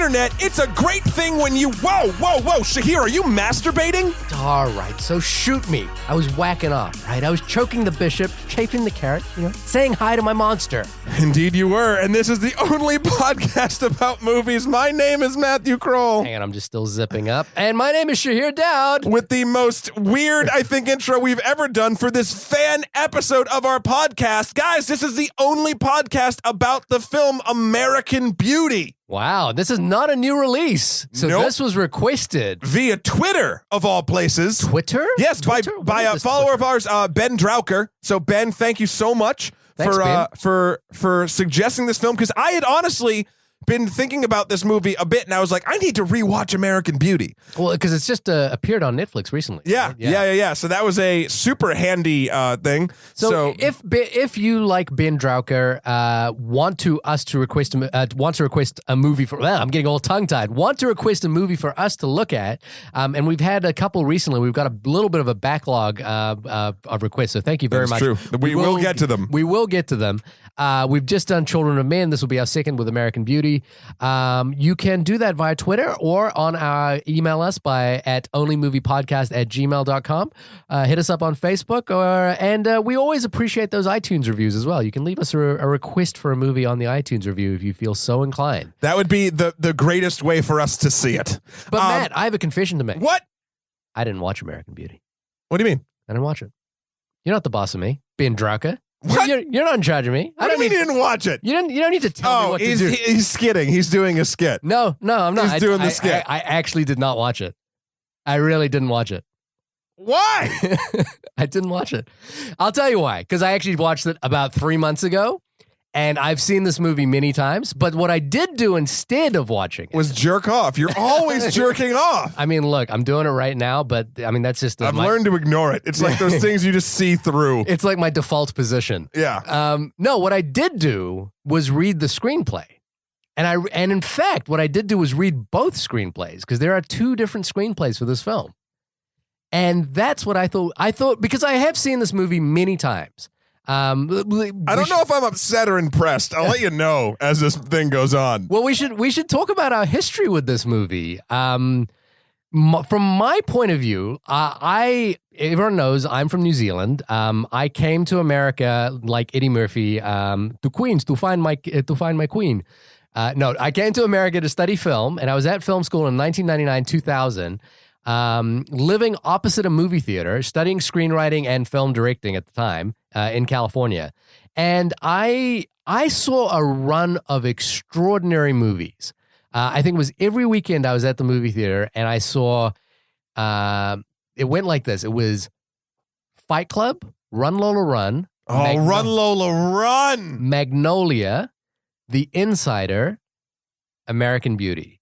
internet, it's a great thing when you... Whoa, Shahir, are you masturbating? All right, so shoot me. I was whacking off, right? I was choking the bishop, chafing the carrot, saying hi to my monster. Indeed you were, and this is the only podcast about movies. My name is Matthew Kroll. Hang on, I'm just still zipping up. And my name is Shahir Dowd. With the most weird, I think, intro we've ever done for this fan episode of our podcast. Guys, this is the only podcast about the film American Beauty. Wow, this is not a new release. So This was requested. Via Twitter, of all places. Twitter? Yes, Twitter? by a follower of ours, Ben Draucker. So, Ben, thank you so much for suggesting this film, because I had honestly been thinking about this movie a bit, and I was like, I need to rewatch American Beauty. Well, because it's just appeared on Netflix recently. Yeah, right? yeah. So that was a super handy thing. So if you like Ben Draucker, want to request a movie for, well, I'm getting all tongue tied. Want to request a movie for us to look at, and we've had a couple recently. We've got a little bit of a backlog of requests. So thank you very much. That's true. We will get to them. We will get to them. We've just done Children of Men. This will be our second with American Beauty. You can do that via Twitter or on our email us at onlymoviepodcast@gmail.com. Hit us up on Facebook, and we always appreciate those iTunes reviews as well. You can leave us a request for a movie on the iTunes review if you feel so inclined. That would be the greatest way for us to see it. But Matt, I have a confession to make. What? I didn't watch American Beauty. What do you mean? I didn't watch it. You're not the boss of me, Ben Draucker. What? You're not in charge of me. What do you mean you didn't watch it? You don't need to tell me what to do. He's skidding. He's doing a skit. No, I'm not. He's doing the skit. I actually did not watch it. I really didn't watch it. Why? I didn't watch it. I'll tell you why. Because I actually watched it about 3 months ago, and I've seen this movie many times. But what I did do instead of watching it was jerk off. You're always jerking off. I mean, look, I'm doing it right now, but I mean, that's just... I've learned to ignore it. It's like those things you just see through. It's like my default position. Yeah. No, what I did do was read the screenplay. And in fact, what I did do was read both screenplays, because there are two different screenplays for this film. And that's what I thought. I thought, because I have seen this movie many times. I don't know if I'm upset or impressed. I'll let you know as this thing goes on. Well, we should talk about our history with this movie. From my point of view, everyone knows I'm from New Zealand. I came to America like Eddie Murphy to Queens to find my queen. No, I came to America to study film, and I was at film school in 1999-2000. Living opposite a movie theater, studying screenwriting and film directing at the time in California. And I saw a run of extraordinary movies. I think it was every weekend I was at the movie theater, and I saw, it went like this. It was Fight Club, Run Lola Run. Run Lola Run! Magnolia, The Insider, American Beauty.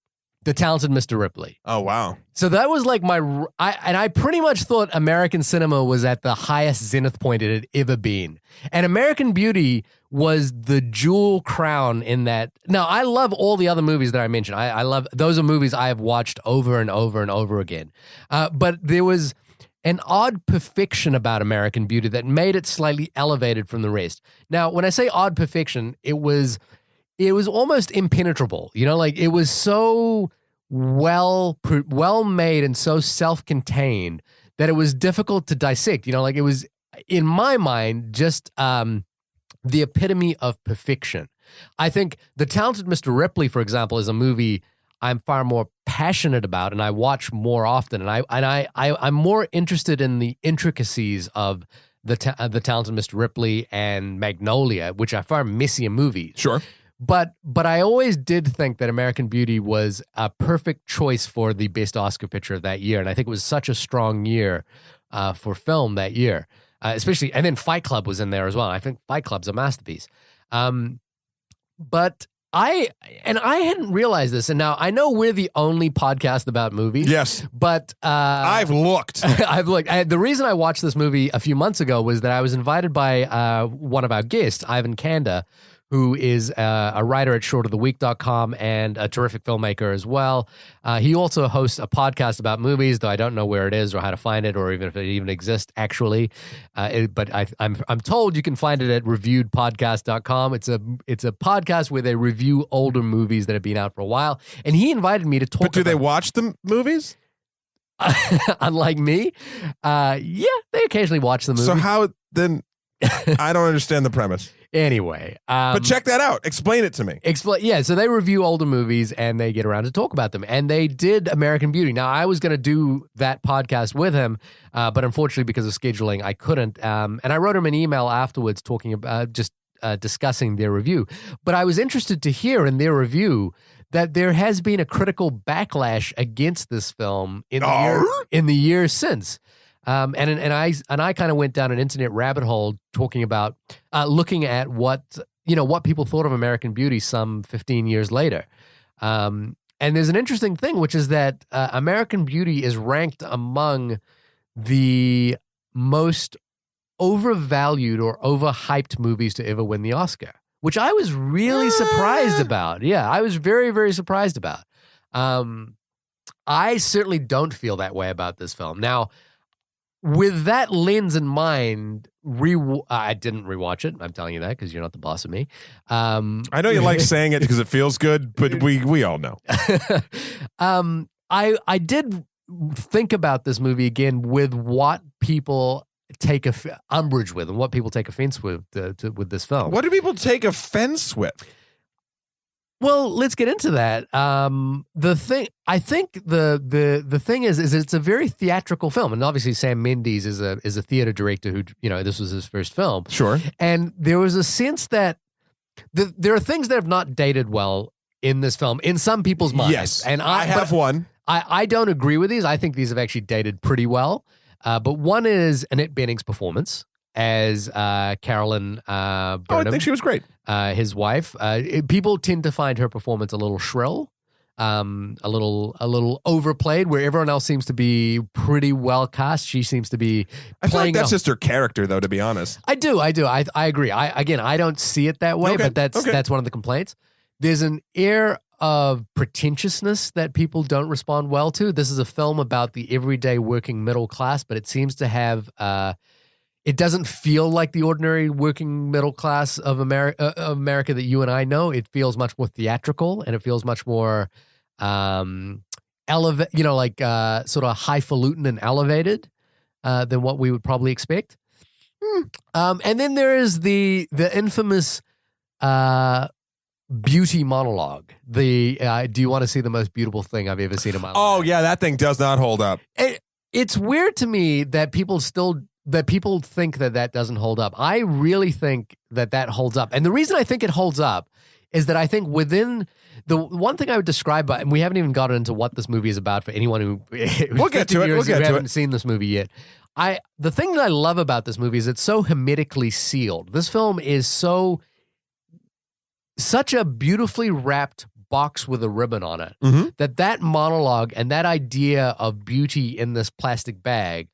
The Talented Mr. Ripley. Oh, wow. So that was like I pretty much thought American cinema was at the highest zenith point it had ever been. And American Beauty was the jewel crown in that. Now, I love all the other movies that I mentioned. I love, those are movies I have watched over and over and over again. But there was an odd perfection about American Beauty that made it slightly elevated from the rest. Now, when I say odd perfection, it was almost impenetrable. Like it was so well made and so self-contained that it was difficult to dissect. Like it was, in my mind, just the epitome of perfection. I think The Talented Mr. Ripley, for example, is a movie I'm far more passionate about and I watch more often. And I'm more interested in the intricacies of the Talented Mr. Ripley and Magnolia, which are far messier movies. Sure. But I always did think that American Beauty was a perfect choice for the best Oscar picture of that year. And I think it was such a strong year for film that year, especially. And then Fight Club was in there as well. I think Fight Club's a masterpiece. But I hadn't realized this. And now I know we're the only podcast about movies. Yes. But I've looked. The reason I watched this movie a few months ago was that I was invited by one of our guests, Ivan Kanda, who is a writer at shortoftheweek.com and a terrific filmmaker as well. He also hosts a podcast about movies, though I don't know where it is or how to find it or even if it even exists actually. But I'm told you can find it at reviewedpodcast.com. It's a podcast where they review older movies that have been out for a while. And he invited me to talk about... But do they watch the movies? Unlike me? Yeah, they occasionally watch the movies. So how then... I don't understand the premise. Anyway. But check that out. Explain it to me. Yeah, so they review older movies and they get around to talk about them. And they did American Beauty. Now, I was going to do that podcast with him, but unfortunately, because of scheduling, I couldn't. And I wrote him an email afterwards talking about discussing their review. But I was interested to hear in their review that there has been a critical backlash against this film in the years since. And I kind of went down an internet rabbit hole talking about looking at what people thought of American Beauty some 15 years later. And there's an interesting thing, which is that American Beauty is ranked among the most overvalued or overhyped movies to ever win the Oscar, which I was really surprised about. Yeah, I was very, very surprised about. I certainly don't feel that way about this film. Now, with that lens in mind, I didn't rewatch it. I'm telling you that because you're not the boss of me. I know you like saying it because it feels good, but we all know. I did think about this movie again with what people take umbrage with and what people take offense with this film. What do people take offense with? Well, let's get into that. The thing is it's a very theatrical film, and obviously Sam Mendes is a theater director who, this was his first film. Sure. And there was a sense that there are things that have not dated well in this film in some people's minds. Yes, and I have one. I don't agree with these. I think these have actually dated pretty well. But one is Annette Bening's performance as Carolyn Burnham. I think she was great. His wife. People tend to find her performance a little shrill, a little overplayed, where everyone else seems to be pretty well cast. She seems to be. I feel like that's just her character, though. To be honest, I do. I agree. I don't see it that way, but that's one of the complaints. There's an air of pretentiousness that people don't respond well to. This is a film about the everyday working middle class, but it seems to have. It doesn't feel like the ordinary working middle class of America that you and I know. It feels much more theatrical, and it feels much more sort of highfalutin and elevated than what we would probably expect. And then there is the infamous beauty monologue. Do you want to see the most beautiful thing I've ever seen in my life? Oh yeah, that thing does not hold up. It's weird to me that people think that doesn't hold up. I really think that holds up. And the reason I think it holds up is that I think within the one thing I would describe, and we haven't even gotten into what this movie is about for anyone who we'll get to it. We'll get to haven't seen this movie yet. The thing that I love about this movie is it's so hermetically sealed. This film is such a beautifully wrapped box with a ribbon on it that monologue and that idea of beauty in this plastic bag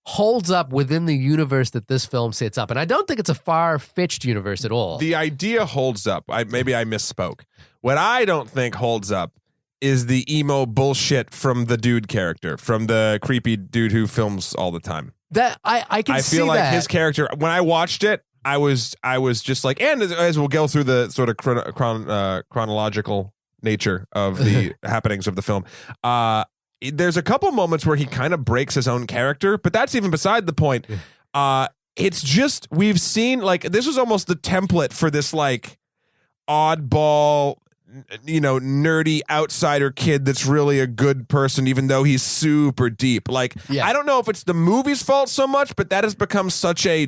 holds up within the universe that this film sets up. And I don't think it's a far-fetched universe at all. The idea holds up. Maybe I misspoke. What I don't think holds up is the emo bullshit from the dude character, from the creepy dude who films all the time. That I can see that. I feel like that. his character, when I watched it, I was just like, and as we'll go through the sort of chronological nature of the happenings of the film, there's a couple moments where he kind of breaks his own character, but that's even beside the point. It's just, we've seen, like, this was almost the template for this, like, oddball, nerdy outsider kid that's really a good person, even though he's super deep. Like, I don't know if it's the movie's fault so much, but that has become such a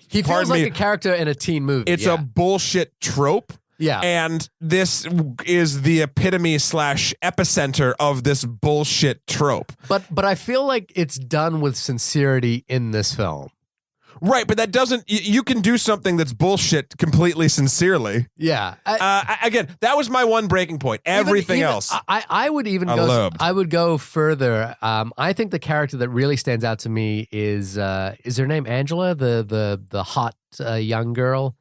he feels like a character in a teen movie. It's a bullshit trope. Yeah. And this is the epitome / epicenter of this bullshit trope. But I feel like it's done with sincerity in this film. Right, but that doesn't... You can do something that's bullshit completely sincerely. Yeah. Again, that was my one breaking point. Everything else... I would even go... I would go further. I think the character that really stands out to me is her name Angela? The hot young girl?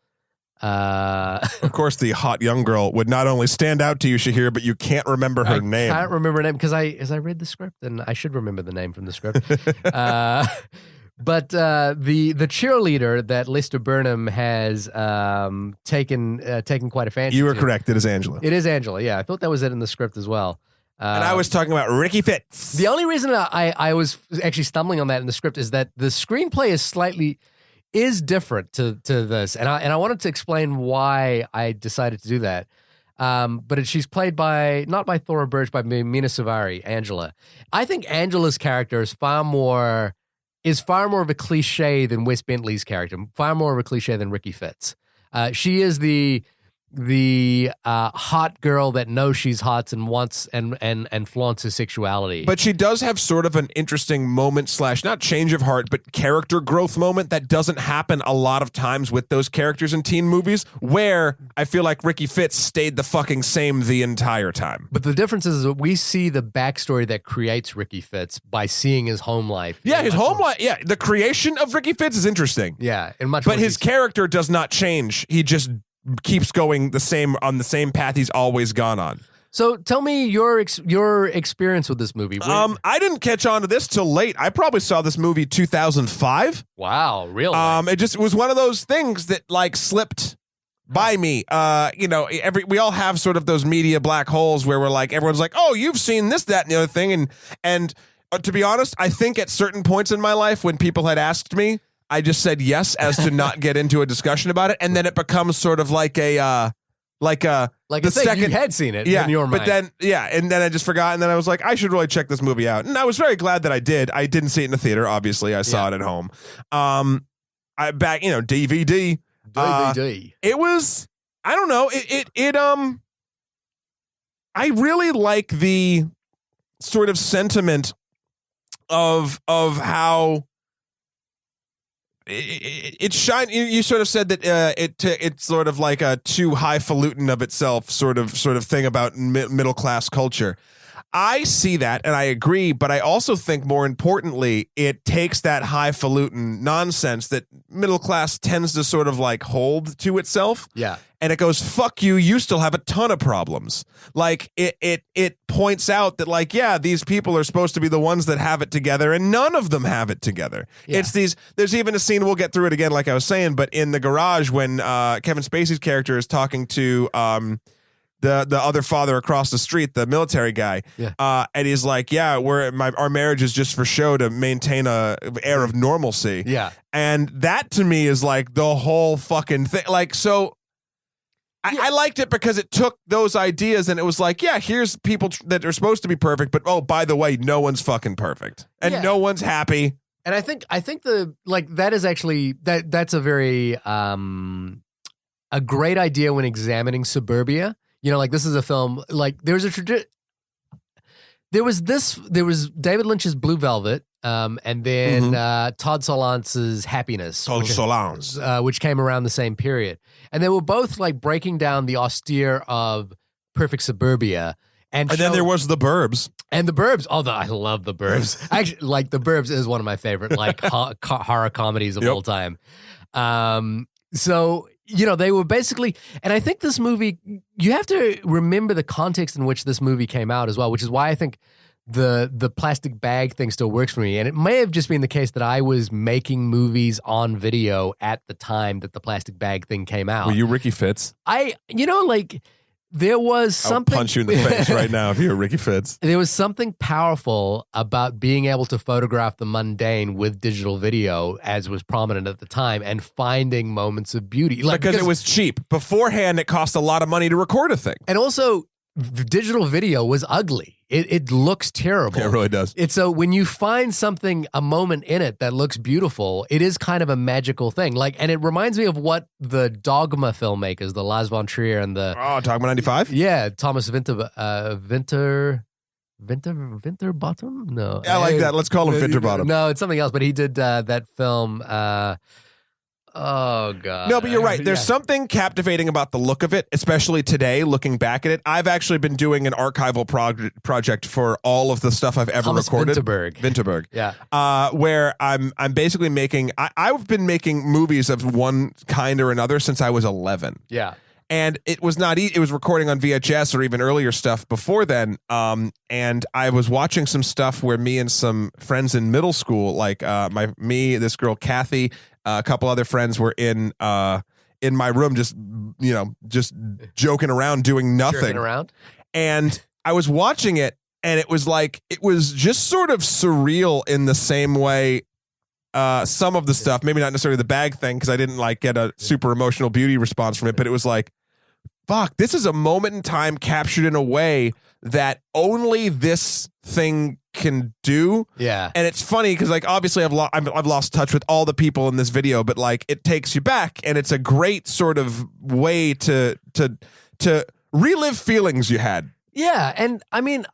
Of course, the hot young girl would not only stand out to you, Shahir, but you can't remember her name. I can't remember her name because I read the script and I should remember the name from the script. But the cheerleader that Lester Burnham has taken quite a fancy. You were to. correct. It is Angela. It is Angela. Yeah, I thought that was it in the script as well. And I was talking about Ricky Fitz. The only reason I was actually stumbling on that in the script is that the screenplay is different to this, and I wanted to explain why I decided to do that. But she's played not by Thora Birch, by Mina Suvari, Angela. I think Angela's character is far more of a cliche than Wes Bentley's character, far more of a cliche than Ricky Fitz. She is the hot girl that knows she's hot and wants and flaunts her sexuality. But she does have sort of an interesting moment / not change of heart, but character growth moment that doesn't happen a lot of times with those characters in teen movies, where I feel like Ricky Fitz stayed the fucking same the entire time. But the difference is that we see the backstory that creates Ricky Fitz by seeing his home life. Yeah, his home life. Yeah, the creation of Ricky Fitz is interesting. Yeah, and much. But his character does not change. He just keeps going on the same path he's always gone on. So tell me your experience with this movie. I didn't catch on to this till late. I probably saw this movie 2005. Wow, really? It was one of those things that like slipped by me. We all have sort of those media black holes where we're like, everyone's like, oh, you've seen this, that, and the other thing, and to be honest, I think at certain points in my life when people had asked me, I just said yes as to not get into a discussion about it, and then it becomes sort of like the second you had seen it in your mind. But then and then I just forgot, and then I was like, I should really check this movie out, and I was very glad that I did. I didn't see it in the theater, obviously. I saw it at home. DVD. It was, I don't know. I really like the sort of sentiment of how. It's shine. You sort of said that it's sort of like a too highfalutin of itself sort of thing about middle class culture. I see that and I agree, but I also think more importantly, it takes that highfalutin nonsense that middle class tends to sort of like hold to itself. Yeah. And it goes, fuck you, you still have a ton of problems. Like it points out that like, yeah, these people are supposed to be the ones that have it together and none of them have it together. Yeah. There's even a scene, we'll get through it again like I was saying, but in the garage when Kevin Spacey's character is talking to the other father across the street, the military guy, and he's like, yeah, our marriage is just for show to maintain a air of normalcy. Yeah. And that to me is like the whole fucking thing. Like, so I liked it because it took those ideas and it was like, yeah, here's people that are supposed to be perfect, but oh, by the way, no one's fucking perfect and no one's happy. And I think that is actually that's a very a great idea when examining suburbia. You know, like this is a film, like there was David Lynch's Blue Velvet, and then Todd Solance's Happiness, which came around the same period. And they were both like breaking down the austere of perfect suburbia. And then there was The Burbs. And The Burbs, although I love The Burbs. Actually, like The Burbs is one of my favorite like horror comedies of all time. So, you know, they were basically, and I think this movie, you have to remember the context in which this movie came out as well, which is why I think the plastic bag thing still works for me. And it may have just been the case that I was making movies on video at the time that the plastic bag thing came out. Were you Ricky Fitz? There was something. I'll punch you in the face right now if you're Ricky Fitz. There was something powerful about being able to photograph the mundane with digital video, as was prominent at the time, and finding moments of beauty. Because it was cheap. Beforehand, it cost a lot of money to record a thing. And also, digital video was ugly. It looks terrible. It really does. So when you find a moment in it that looks beautiful, it is kind of a magical thing. And it reminds me of what the Dogma filmmakers, the Lars von Trier and the Dogma 95. Yeah, Thomas Winterbottom. No, I like that. Let's call him Winterbottom. No, it's something else. But he did that film. Oh, God. No, but you're right. There's something captivating about the look of it, especially today, looking back at it. I've actually been doing an archival project for all of the stuff I've ever recorded. Vinterberg. Yeah. Where I'm basically making, I've been making movies of one kind or another since I was 11. Yeah. And it was not, it was recording on VHS or even earlier stuff before then. And I was watching some stuff where me and some friends in middle school, like this girl, Kathy, a couple other friends were in my room, just joking around, doing nothing. Jerking around. And I was watching it, and it was just sort of surreal in the same way. Some of the stuff, maybe not necessarily the bag thing, because I didn't get a super emotional beauty response from it, but it was like, fuck, this is a moment in time captured in a way that only this thing can do. Yeah. And it's funny because obviously I've lost touch with all the people in this video, but it takes you back, and it's a great sort of way to relive feelings you had. Yeah, and I mean,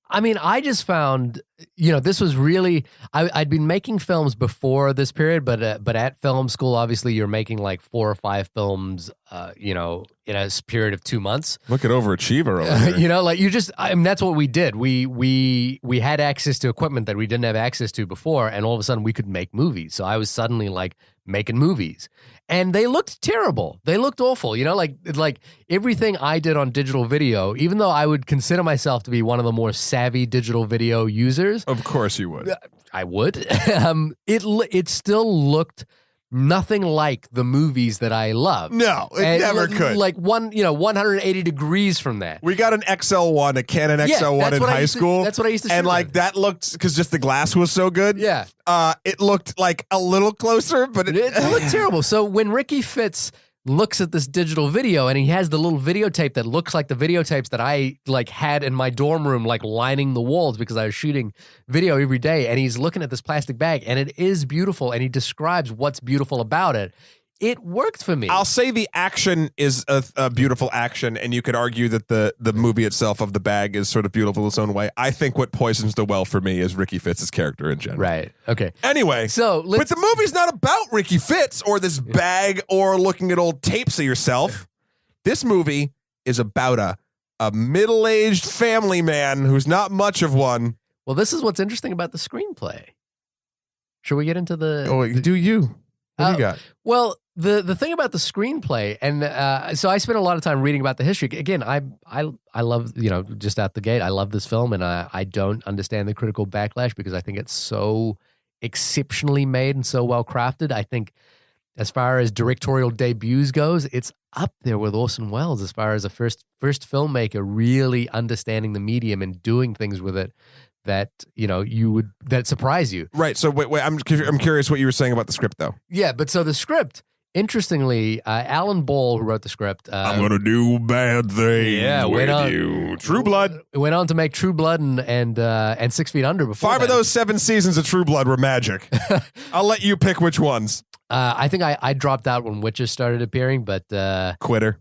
I just found, this was really, I'd been making films before this period, but at film school, obviously, you're making 4 or 5 films, in a period of 2 months. Look at overachiever over here. That's what we did. We had access to equipment that we didn't have access to before, and all of a sudden we could make movies. So I was suddenly making movies. And they looked terrible. They looked awful. Like everything I did on digital video, even though I would consider myself to be one of the more savvy digital video users. Of course you would. I would. It still looked nothing like the movies that I love. No, it never could. 180 degrees from that. We got an XL1, a Canon XL1 in high school. That's what I used to shoot. And that looked, because just the glass was so good. Yeah. It looked a little closer, but it looked terrible. So when Ricky Fitz looks at this digital video, and he has the little videotape that looks like the videotapes that I had in my dorm room, lining the walls because I was shooting video every day, and he's looking at this plastic bag, and it is beautiful, and he describes what's beautiful about it. It worked for me. I'll say the action is a beautiful action, and you could argue that the movie itself of the bag is sort of beautiful in its own way. I think what poisons the well for me is Ricky Fitz's character in general. Right. Okay. Anyway, but the movie's not about Ricky Fitz or this bag or looking at old tapes of yourself. This movie is about a middle-aged family man who's not much of one. Well, this is what's interesting about the screenplay. Should we get into the... Oh, do you? What do you got? Well, the thing about the screenplay, and so I spent a lot of time reading about the history. Again, I love, just out the gate, I love this film, and I don't understand the critical backlash because I think it's so exceptionally made and so well crafted. I think as far as directorial debuts goes, it's up there with Orson Welles as far as a first filmmaker really understanding the medium and doing things with it that that surprise you. Right. So wait, I'm curious what you were saying about the script, though. Yeah, but so the script, interestingly, Alan Ball, who wrote the script, I'm gonna do bad things. Yeah, with you. True Blood. Went on to make True Blood and 6 Feet Under. Before 5 of those 7 seasons of True Blood were magic. I'll let you pick which ones. I think I dropped out when witches started appearing, but quitter.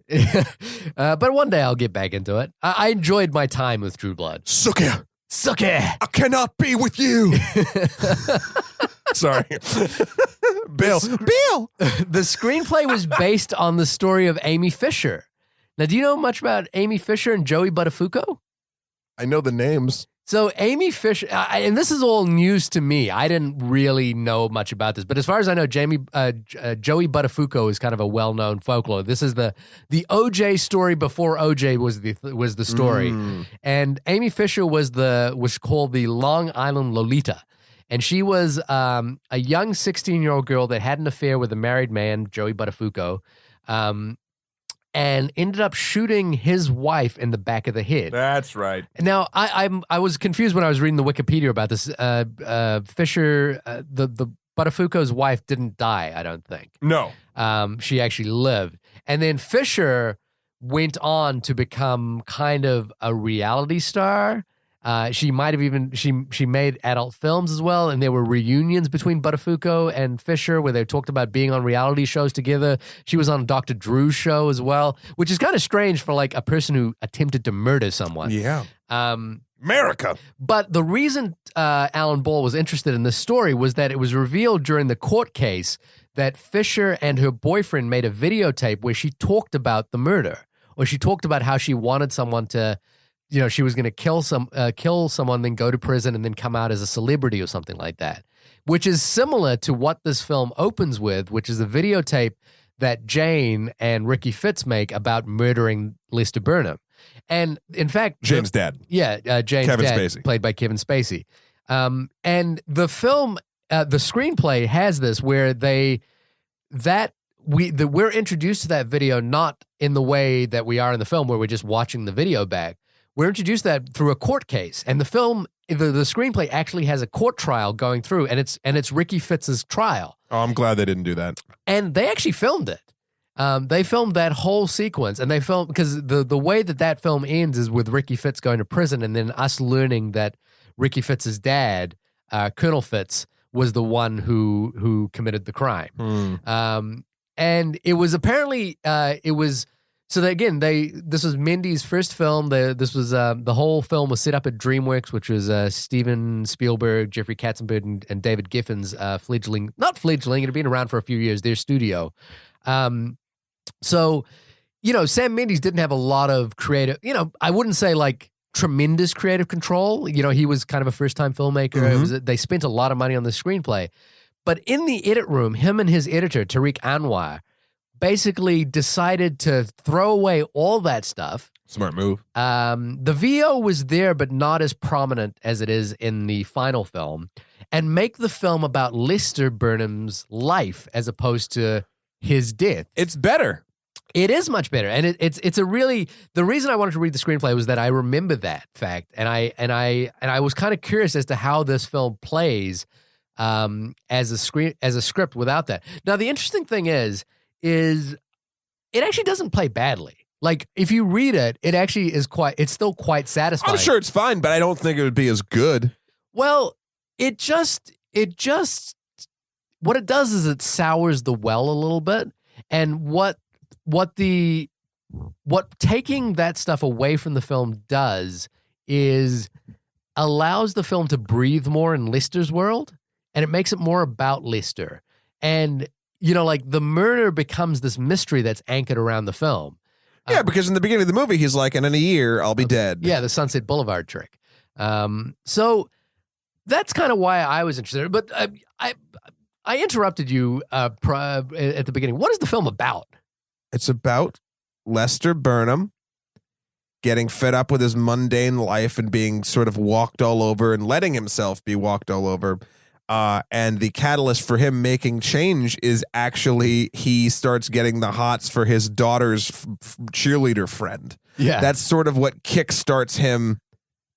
But one day I'll get back into it. I enjoyed my time with True Blood. Suck it. I cannot be with you. Sorry. Bill. The screenplay was based on the story of Amy Fisher. Now, do you know much about Amy Fisher and Joey Buttafuoco? I know the names. So Amy Fisher, and this is all news to me. I didn't really know much about this, but as far as I know, Joey Buttafuoco is kind of a well-known folklore. This is the OJ story before OJ was the story, and Amy Fisher was called the Long Island Lolita, and she was a young 16-year-old girl that had an affair with a married man, Joey Buttafuoco, and ended up shooting his wife in the back of the head. That's right. Now, I was confused when I was reading the Wikipedia about this. Fisher, the Buttafuoco's wife didn't die, I don't think. No. She actually lived. And then Fisher went on to become kind of a reality star. She might have even she made adult films as well, and there were reunions between Buttafuoco and Fisher where they talked about being on reality shows together. She was on Dr. Drew's show as well, which is kind of strange for a person who attempted to murder someone. Yeah. America. But the reason Alan Ball was interested in this story was that it was revealed during the court case that Fisher and her boyfriend made a videotape where she talked about the murder, or she talked about how she wanted someone to, she was going to kill someone, then go to prison, and then come out as a celebrity or something like that, which is similar to what this film opens with, which is a videotape that Jane and Ricky Fitz make about murdering Lester Burnham. And in fact, Jane's dad. Yeah, Jane's Kevin dad, Spacey. played by Kevin Spacey. And the film, the screenplay has this where we're introduced to that video not in the way that we are in the film, where we're just watching the video back. We're introduced to that through a court case, and the film, the screenplay actually has a court trial going through, and it's Ricky Fitz's trial. Oh, I'm glad they didn't do that. And they actually filmed it. They filmed that whole sequence, and they filmed because the way that film ends is with Ricky Fitz going to prison, and then us learning that Ricky Fitz's dad, Colonel Fitz, was the one who committed the crime. And it was apparently so that, again, this was Mendy's first film. This was the whole film was set up at DreamWorks, which was Steven Spielberg, Jeffrey Katzenberg, and David Giffen's not fledgling. It had been around for a few years. Their studio. So, Sam Mendes didn't have a lot of creative. I wouldn't say like tremendous creative control. He was kind of a first-time filmmaker. Mm-hmm. They spent a lot of money on the screenplay, but in the edit room, him and his editor Tariq Anwar basically decided to throw away all that stuff. Smart move. The VO was there, but not as prominent as it is in the final film, and make the film about Lester Burnham's life as opposed to his death. It's better. It is much better, and it's a really, the reason I wanted to read the screenplay was that I remember that fact, and I was kind of curious as to how this film plays as a script without that. Now the interesting thing is it actually doesn't play badly. Like if you read it, it actually is it's still quite satisfying. I'm sure it's fine, but I don't think it would be as good. Well, it just what it does is it sours the well a little bit, and what taking that stuff away from the film does is allows the film to breathe more in Lester's world, and it makes it more about Lester. And like the murder becomes this mystery that's anchored around the film. Yeah, because in the beginning of the movie, he's like, and in a year, I'll be dead. Yeah, the Sunset Boulevard trick. So that's kind of why I was interested. But I interrupted you at the beginning. What is the film about? It's about Lester Burnham getting fed up with his mundane life and being sort of walked all over and letting himself be walked all over. And the catalyst for him making change is actually he starts getting the hots for his daughter's cheerleader friend. Yeah, that's sort of what kickstarts him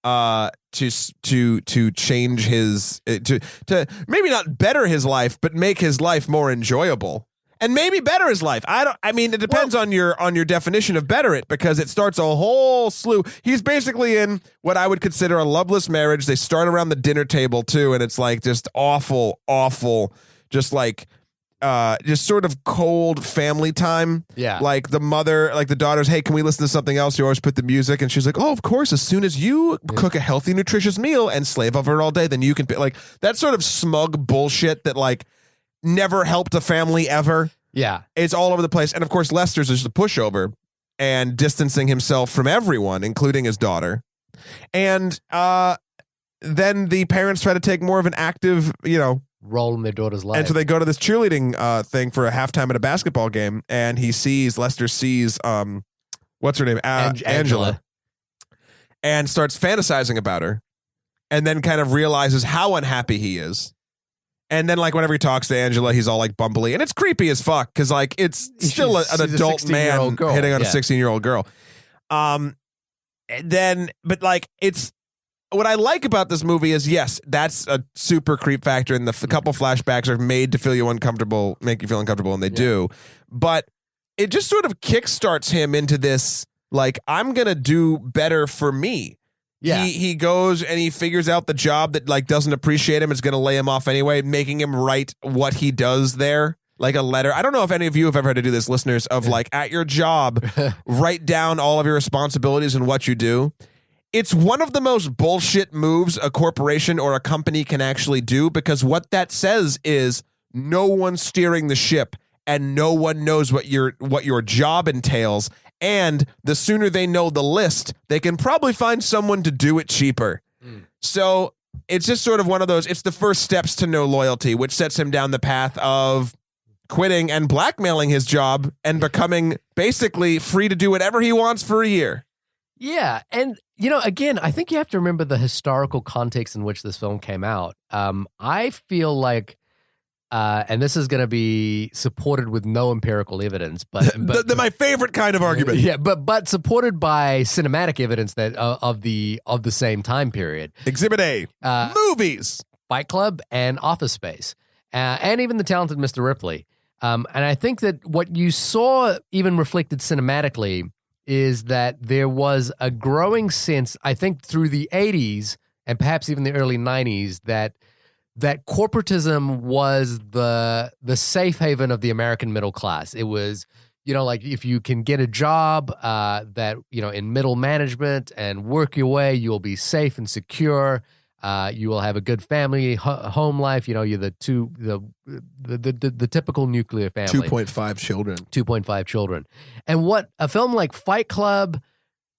to change his to maybe not better his life, but make his life more enjoyable. And maybe better his life. I mean, it depends on your definition of better it, because it starts a whole slew. He's basically in what I would consider a loveless marriage. They start around the dinner table too, and it's like just awful, just like just sort of cold family time. Yeah. Like the daughter's, hey, can we listen to something else? You always put the music, and she's like, oh, of course. As soon as you cook a healthy, nutritious meal and slave over it all day, then you can like that sort of smug bullshit that like never helped a family ever. Yeah. It's all over the place. And of course, Lester's just a pushover and distancing himself from everyone, including his daughter. And then the parents try to take more of an active, role in their daughter's life. And so they go to this cheerleading thing for a halftime at a basketball game, and Lester sees, what's her name? Angela. And starts fantasizing about her, and then kind of realizes how unhappy he is. And then, like, whenever he talks to Angela, he's all, like, bumbly. And it's creepy as fuck, because, like, it's still an adult man hitting on a 16-year-old girl. But, like, it's... What I like about this movie is, yes, that's a super creep factor, and the couple flashbacks are made to feel you uncomfortable, make you feel uncomfortable, and they do. But it just sort of kickstarts him into this, like, I'm going to do better for me. Yeah. He goes and he figures out the job that like doesn't appreciate him is going to lay him off anyway, making him write what he does there, like a letter. I don't know if any of you have ever had to do this, listeners, of like at your job, write down all of your responsibilities and what you do. it's one of the most bullshit moves a corporation or a company can actually do, because what that says is no one's steering the ship and no one knows what your job entails. And the sooner they know the list, they can probably find someone to do it cheaper. So it's just sort of one of those, it's the first steps to no loyalty, which sets him down the path of quitting and blackmailing his job and becoming basically free to do whatever he wants for a year. Yeah. And, again, I think you have to remember the historical context in which this film came out. I feel like, and this is going to be supported with no empirical evidence, but my favorite kind of argument. Yeah, but supported by cinematic evidence that of the same time period. Exhibit A, movies, Fight Club, and Office Space, and even The Talented Mr. Ripley. And I think that what you saw even reflected cinematically is that there was a growing sense, I think through the 80s and perhaps even the early 90s, that corporatism was the safe haven of the American middle class. It was, like if you can get a job that, in middle management and work your way, you'll be safe and secure. You will have a good family, home life. You're the typical nuclear family. 2.5 children. 2.5 children. And what a film like Fight Club,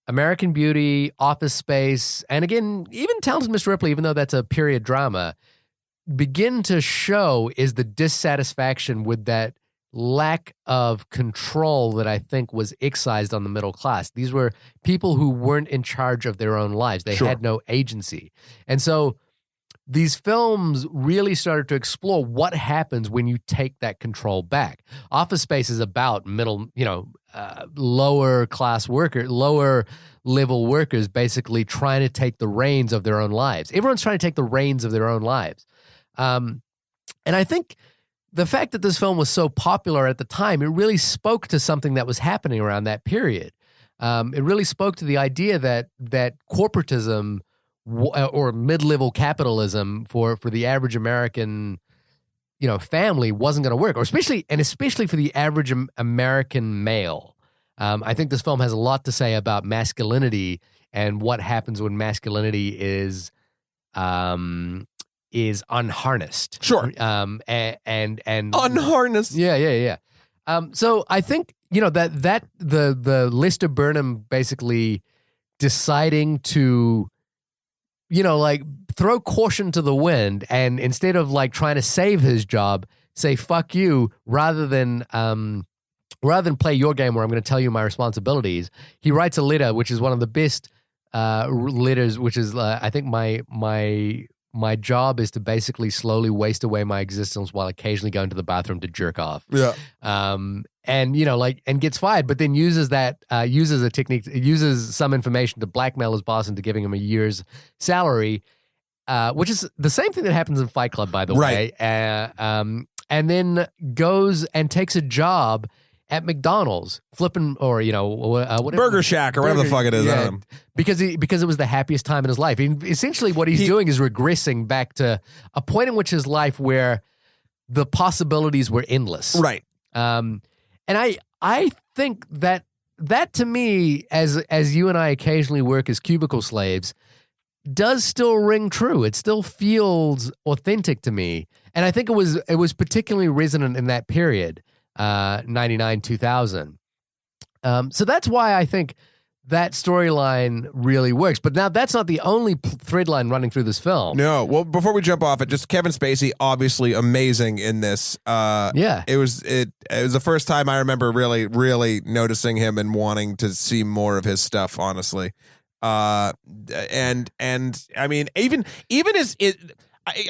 American Beauty, Office Space, and again, even Talented Mr. Ripley, even though that's a period drama, begin to show is the dissatisfaction with that lack of control that I think was excised on the middle class. These were people who weren't in charge of their own lives. They had no agency. And so these films really started to explore what happens when you take that control back. Office Space is about lower class worker, lower level workers basically trying to take the reins of their own lives. Everyone's trying to take the reins of their own lives. And I think the fact that this film was so popular at the time, it really spoke to something that was happening around that period. It really spoke to the idea that corporatism or mid-level capitalism for the average American, family wasn't going to work, or especially for the average American male. I think this film has a lot to say about masculinity and what happens when masculinity is unharnessed. Sure. And unharnessed. Yeah. So I think, that the Lester Burnham basically deciding to, throw caution to the wind, and instead of trying to save his job, say, fuck you, rather than play your game where I'm going to tell you my responsibilities, he writes a letter, which is one of the best letters, which is, I think my job is to basically slowly waste away my existence while occasionally going to the bathroom to jerk off. Yeah. And gets fired, but then uses a technique, uses some information to blackmail his boss into giving him a year's salary, which is the same thing that happens in Fight Club, by the way. And then goes and takes a job at McDonald's, flipping, or whatever, Burger Shack, or whatever the fuck it is. Yeah, because it was the happiest time in his life. Essentially, what he's doing is regressing back to a point in which his life where the possibilities were endless. Right. And I think that to me, as you and I occasionally work as cubicle slaves, does still ring true. It still feels authentic to me, and I think it was particularly resonant in that period. 99, 2000. So that's why I think that storyline really works. But now that's not the only thread line running through this film. No. Well, before we jump off it, just Kevin Spacey, obviously amazing in this. It was the first time I remember really, really noticing him and wanting to see more of his stuff, honestly. And I mean, even as it,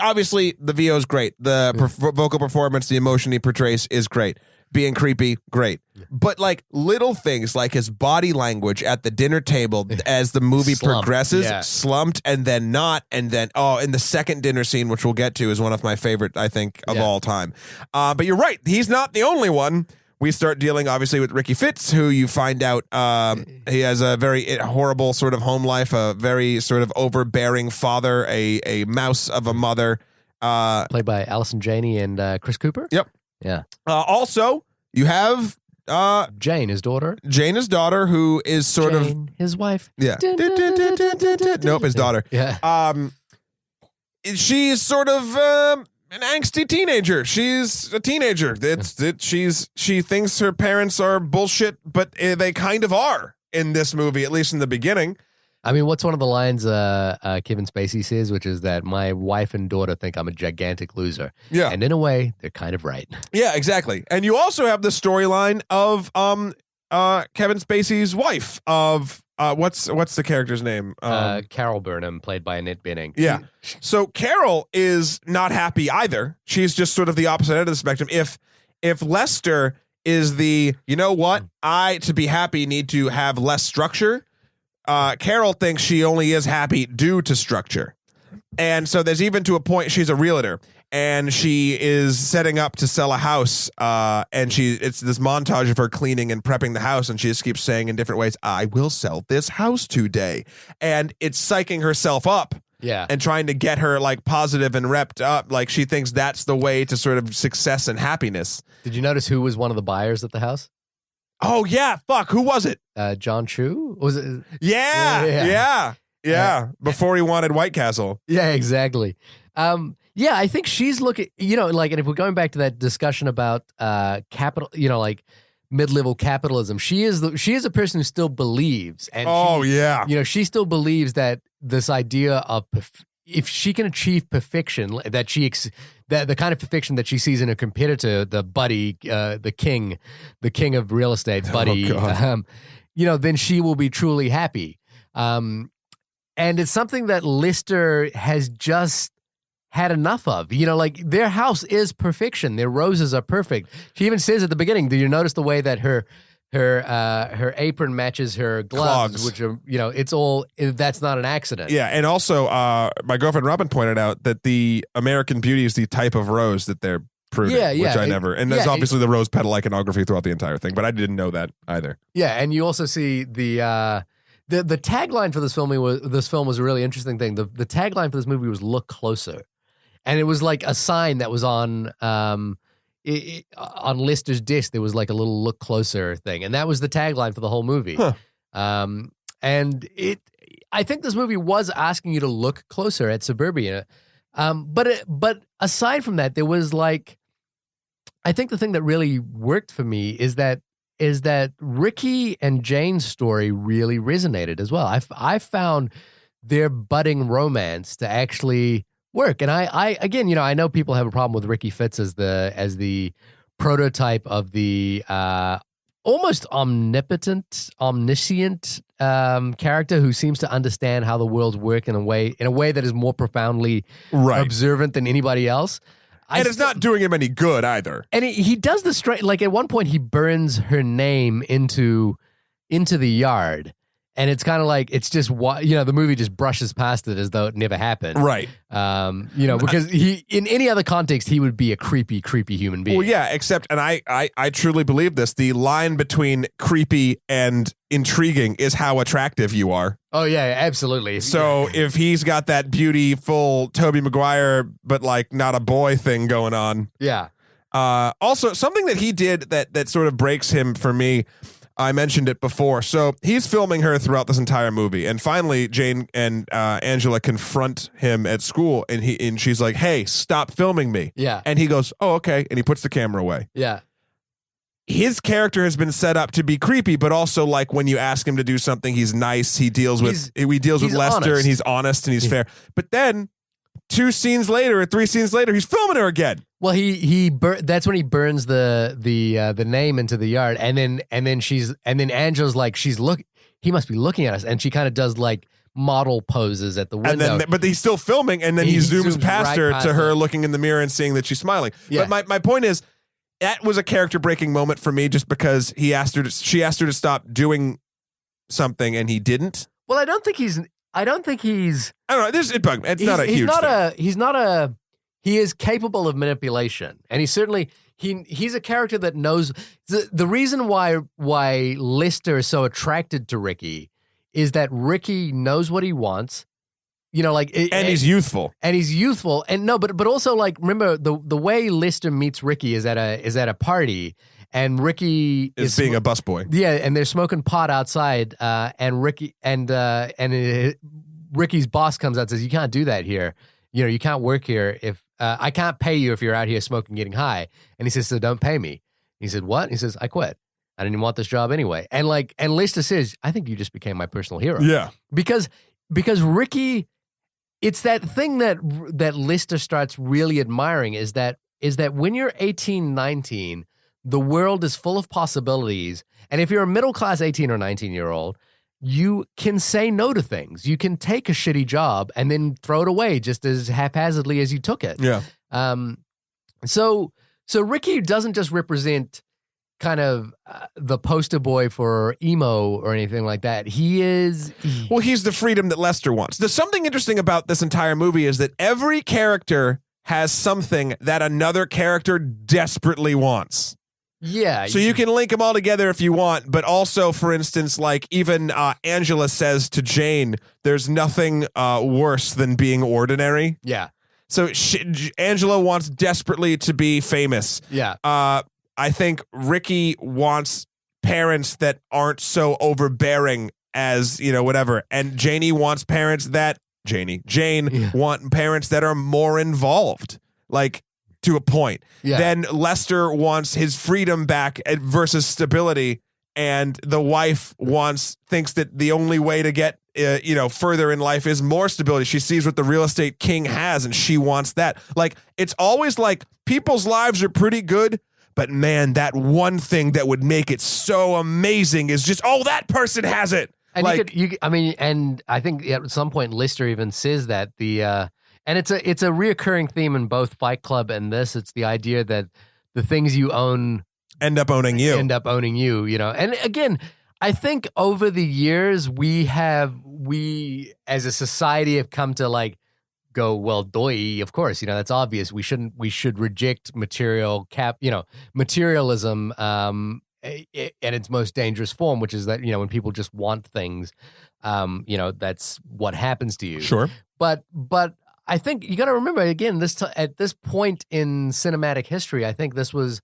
obviously the VO is great. The vocal performance, the emotion he portrays is great. Being creepy, great. But little things like his body language at the dinner table as the movie progresses, slumped and then not, and then, in the second dinner scene, which we'll get to, is one of my favorite, I think, of all time. But you're right. He's not the only one. We start dealing, obviously, with Ricky Fitz, who you find out he has a very horrible sort of home life, a very sort of overbearing father, a mouse of a mother. Played by Allison Janney and Chris Cooper? Yep. Yeah. Also, you have Jane, his daughter. Jane, his daughter, who is sort Jane, his wife. Yeah. Nope, his daughter. Yeah. She's sort of an angsty teenager. She's a teenager. She thinks her parents are bullshit, but they kind of are in this movie, at least in the beginning. I mean, what's one of the lines Kevin Spacey says, which is that my wife and daughter think I'm a gigantic loser. Yeah. And in a way, they're kind of right. Yeah, exactly. And you also have the storyline of Kevin Spacey's wife of what's the character's name? Carol Burnham, played by Annette Bening. Yeah. So Carol is not happy either. She's just sort of the opposite end of the spectrum. If Lester is the, you know what, to be happy need to have less structure, Carol thinks she only is happy due to structure. And so there's even to a point, she's a realtor and she is setting up to sell a house. And it's this montage of her cleaning and prepping the house. And she just keeps saying in different ways, I will sell this house today. And it's psyching herself up. Yeah. And trying to get her like positive and repped up. Like she thinks that's the way to sort of success and happiness. Did you notice who was one of the buyers at the house? Oh, yeah. Fuck. Who was it? John Chu? Was it? Yeah. Before he wanted White Castle. Yeah, exactly. Yeah, I think she's looking, and if we're going back to that discussion about capital, like mid-level capitalism, she is a person who still believes. And she still believes that this idea of if she can achieve perfection, that the kind of perfection that she sees in a competitor, the Buddy, the king of real estate, Buddy, then she will be truly happy. And it's something that Lister has just had enough of. Their house is perfection. Their roses are perfect. She even says at the beginning, did you notice the way that her apron matches her gloves, which are, that's not an accident. Yeah, and also my girlfriend Robin pointed out that the American Beauty is the type of rose that they're pruning, which I never. And there's obviously the rose petal iconography throughout the entire thing, but I didn't know that either. Yeah, and you also see the tagline for this film was a really interesting thing. The tagline for this movie was "Look Closer," and it was like a sign that was on Lister's disc. There was like a little "Look Closer" thing, and that was the tagline for the whole movie. Huh. I think this movie was asking you to look closer at suburbia, but aside from that, there was I think the thing that really worked for me is that Ricky and Jane's story really resonated as well. I found their budding romance to actually work. And I again, I know people have a problem with Ricky Fitz as the prototype of the almost omniscient character who seems to understand how the worlds work in a way that is more profoundly observant than anybody else. And it's not doing him any good either. And he does the straight, at one point he burns her name into the yard. And it's kind of it's just, the movie just brushes past it as though it never happened. Right. Because in any other context, he would be a creepy, creepy human being. Well, yeah, except, and I truly believe this, the line between creepy and intriguing is how attractive you are. Oh, yeah, absolutely. So if he's got that beautiful Tobey Maguire, but not a boy thing going on. Yeah. Also, something that he did that sort of breaks him for me, I mentioned it before. So he's filming her throughout this entire movie, and finally Jane and Angela confront him at school, and she's like, "Hey, stop filming me." Yeah. And he goes, "Oh, okay," and he puts the camera away. Yeah. His character has been set up to be creepy, but also when you ask him to do something, he's nice. He deals with Lester, honest. and he's honest and he's fair. But then 2 scenes later or 3 scenes later, he's filming her again. Well, that's when he burns the name into the yard, and then Angela's he must be looking at us, and she kind of does model poses at the window. But he's still filming, and then he zooms past her right to her her. looking in the mirror and seeing that she's smiling. Yeah. But my point is, that was a character breaking moment for me, just because she asked her to stop doing something, and he didn't. Well, I don't think he's. I don't know. It bugged me. It's not a huge thing. He is capable of manipulation, and he's a character that knows the reason why Lister is so attracted to Ricky is that Ricky knows what he wants. He's youthful. And he's youthful. And no, but also remember the way Lister meets Ricky is at a party, and Ricky is being a busboy. Yeah, and they're smoking pot outside, and Ricky's boss comes out and says, "You can't do that here. You know, you can't work here if I can't pay you if you're out here smoking, getting high." And he says, "So don't pay me." He said, "What?" He says, "I quit. I didn't even want this job anyway." And Lister says, "I think you just became my personal hero." Yeah, because Ricky, it's that thing that Lister starts really admiring is that when you're 18, 19, the world is full of possibilities, and if you're a middle class 18 or 19-year-old. You can say no to things. You can take a shitty job and then throw it away just as haphazardly as you took it. Yeah. So Ricky doesn't just represent kind of the poster boy for emo or anything like that. He's the freedom that Lester wants. There's something interesting about this entire movie is that every character has something that another character desperately wants. Yeah. So you can link them all together if you want, but also, for instance, like even Angela says to Jane, there's nothing worse than being ordinary. Yeah. So Angela wants desperately to be famous. Yeah. I think Ricky wants parents that aren't so overbearing as, whatever. And Jane wants parents that, Jane want parents that are more involved. Like, to a point. Yeah. Then Lester wants his freedom back versus stability, and the wife thinks that the only way to get further in life is more stability. She sees what the real estate king has, and she wants that. Like, it's always like people's lives are pretty good, but man, that one thing that would make it so amazing is just, that person has it. And and I think at some point Lister even says that and it's a reoccurring theme in both Fight Club and this. It's the idea that the things you own end up owning you. And again, I think over the years we as a society have come to go, well, doi, of course, that's obvious. We should reject materialism in its most dangerous form, which is that, when people just want things, that's what happens to you. Sure. But I think you got to remember again at this point in cinematic history. I think this was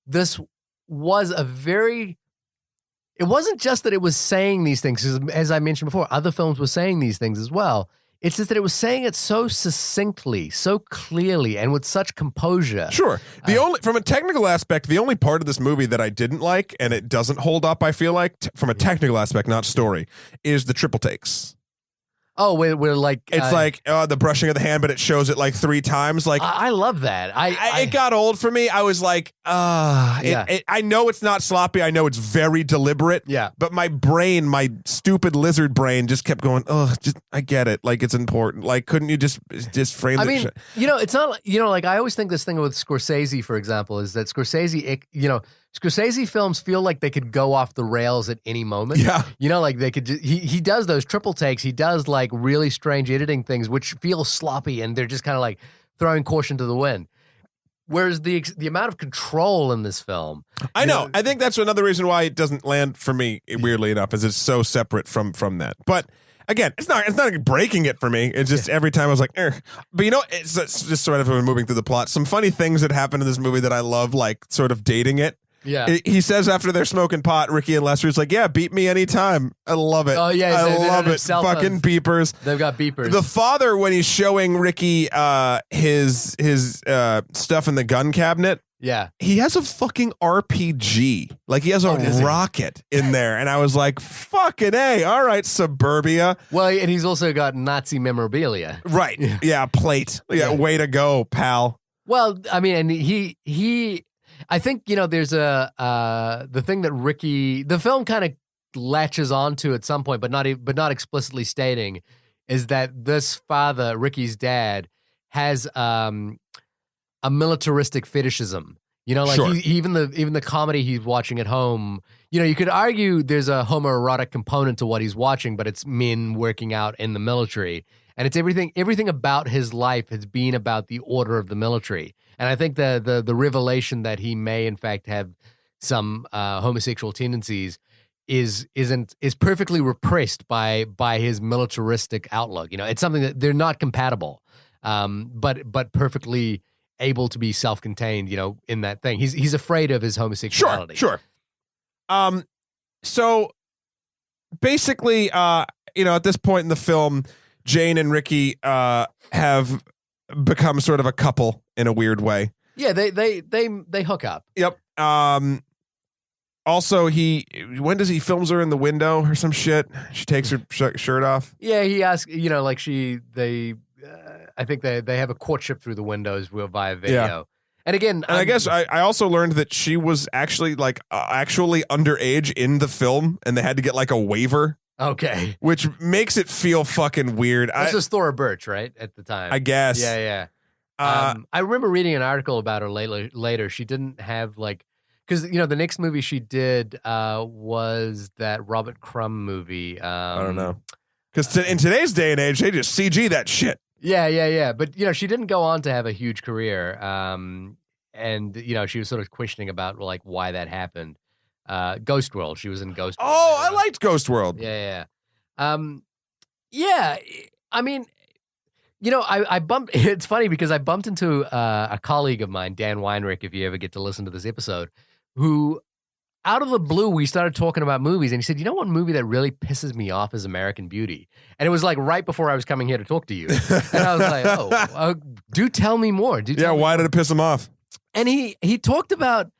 a very. It wasn't just that it was saying these things, as I mentioned before. Other films were saying these things as well. It's just that it was saying it so succinctly, so clearly, and with such composure. Sure. From a technical aspect, the only part of this movie that I didn't like, and it doesn't hold up, I feel like, from a technical aspect, not story, is the triple takes. Oh, we're it's the brushing of the hand, but it shows it 3 times. I love that. It got old for me. I was like, I know it's not sloppy. I know it's very deliberate. Yeah. But my stupid lizard brain just kept going, I get it. It's important. Couldn't you just frame the shit? It's not, I always think this thing with Scorsese, for example, is that Scorsese films feel like they could go off the rails at any moment. Yeah. They could he does those triple takes. He does really strange editing things, which feel sloppy, and they're just kind of throwing caution to the wind. Whereas the amount of control in this film. I know. I think that's another reason why it doesn't land for me, weirdly enough, is it's so separate from that. But again, it's not breaking it for me. It's just every time I was like, But it's just sort of moving through the plot. Some funny things that happen in this movie that I love, sort of dating it. Yeah. He says after they're smoking pot, Ricky and Lester's like, yeah, beat me anytime. I love it. Oh, yeah. I love it. Fucking beepers. They've got beepers. The father, when he's showing Ricky his stuff in the gun cabinet, yeah, he has a fucking RPG. He has a rocket in there. And I was like, fucking A. All right, suburbia. Well, and he's also got Nazi memorabilia. Right. Yeah, plate. Yeah, way to go, pal. Well, I mean, and he I think, there's the thing that the film kind of latches onto at some point, but not explicitly stating, is that this father, Ricky's dad, has a militaristic fetishism. Sure. Even the comedy he's watching at home, you could argue there's a homoerotic component to what he's watching, but it's men working out in the military. And it's everything about his life has been about the order of the military. And I think the revelation that he may in fact have some homosexual tendencies is perfectly repressed by his militaristic outlook. It's something that they're not compatible, but perfectly able to be self-contained, in that thing. He's afraid of his homosexuality. Sure. So basically, at this point in the film, Jane and Ricky have become sort of a couple in a weird way. Yeah, they hook up. Yep. Also, when does he films her in the window or some shit? She takes her shirt off. Yeah, he asks, I think they have a courtship through the windows via video. Yeah. And again, I guess I also learned that she was actually actually underage in the film, and they had to get like a waiver. Okay. Which makes it feel fucking weird. This was Thora Birch, right? At the time. I guess. Yeah. I remember reading an article about her later. She didn't have because the next movie she did was that Robert Crumb movie. I don't know. Because in today's day and age, they just CG that shit. Yeah. But she didn't go on to have a huge career. And she was sort of questioning about why that happened. Ghost World. She was in Ghost World. Oh, I liked Ghost World. Yeah. Yeah. I mean, I bumped. It's funny because I bumped into a colleague of mine, Dan Weinrich, if you ever get to listen to this episode, who, out of the blue, we started talking about movies, and he said, "You know what movie that really pisses me off is American Beauty." And it was right before I was coming here to talk to you, and I was like, "Oh, do tell me more." Why did it piss him off? And he talked about.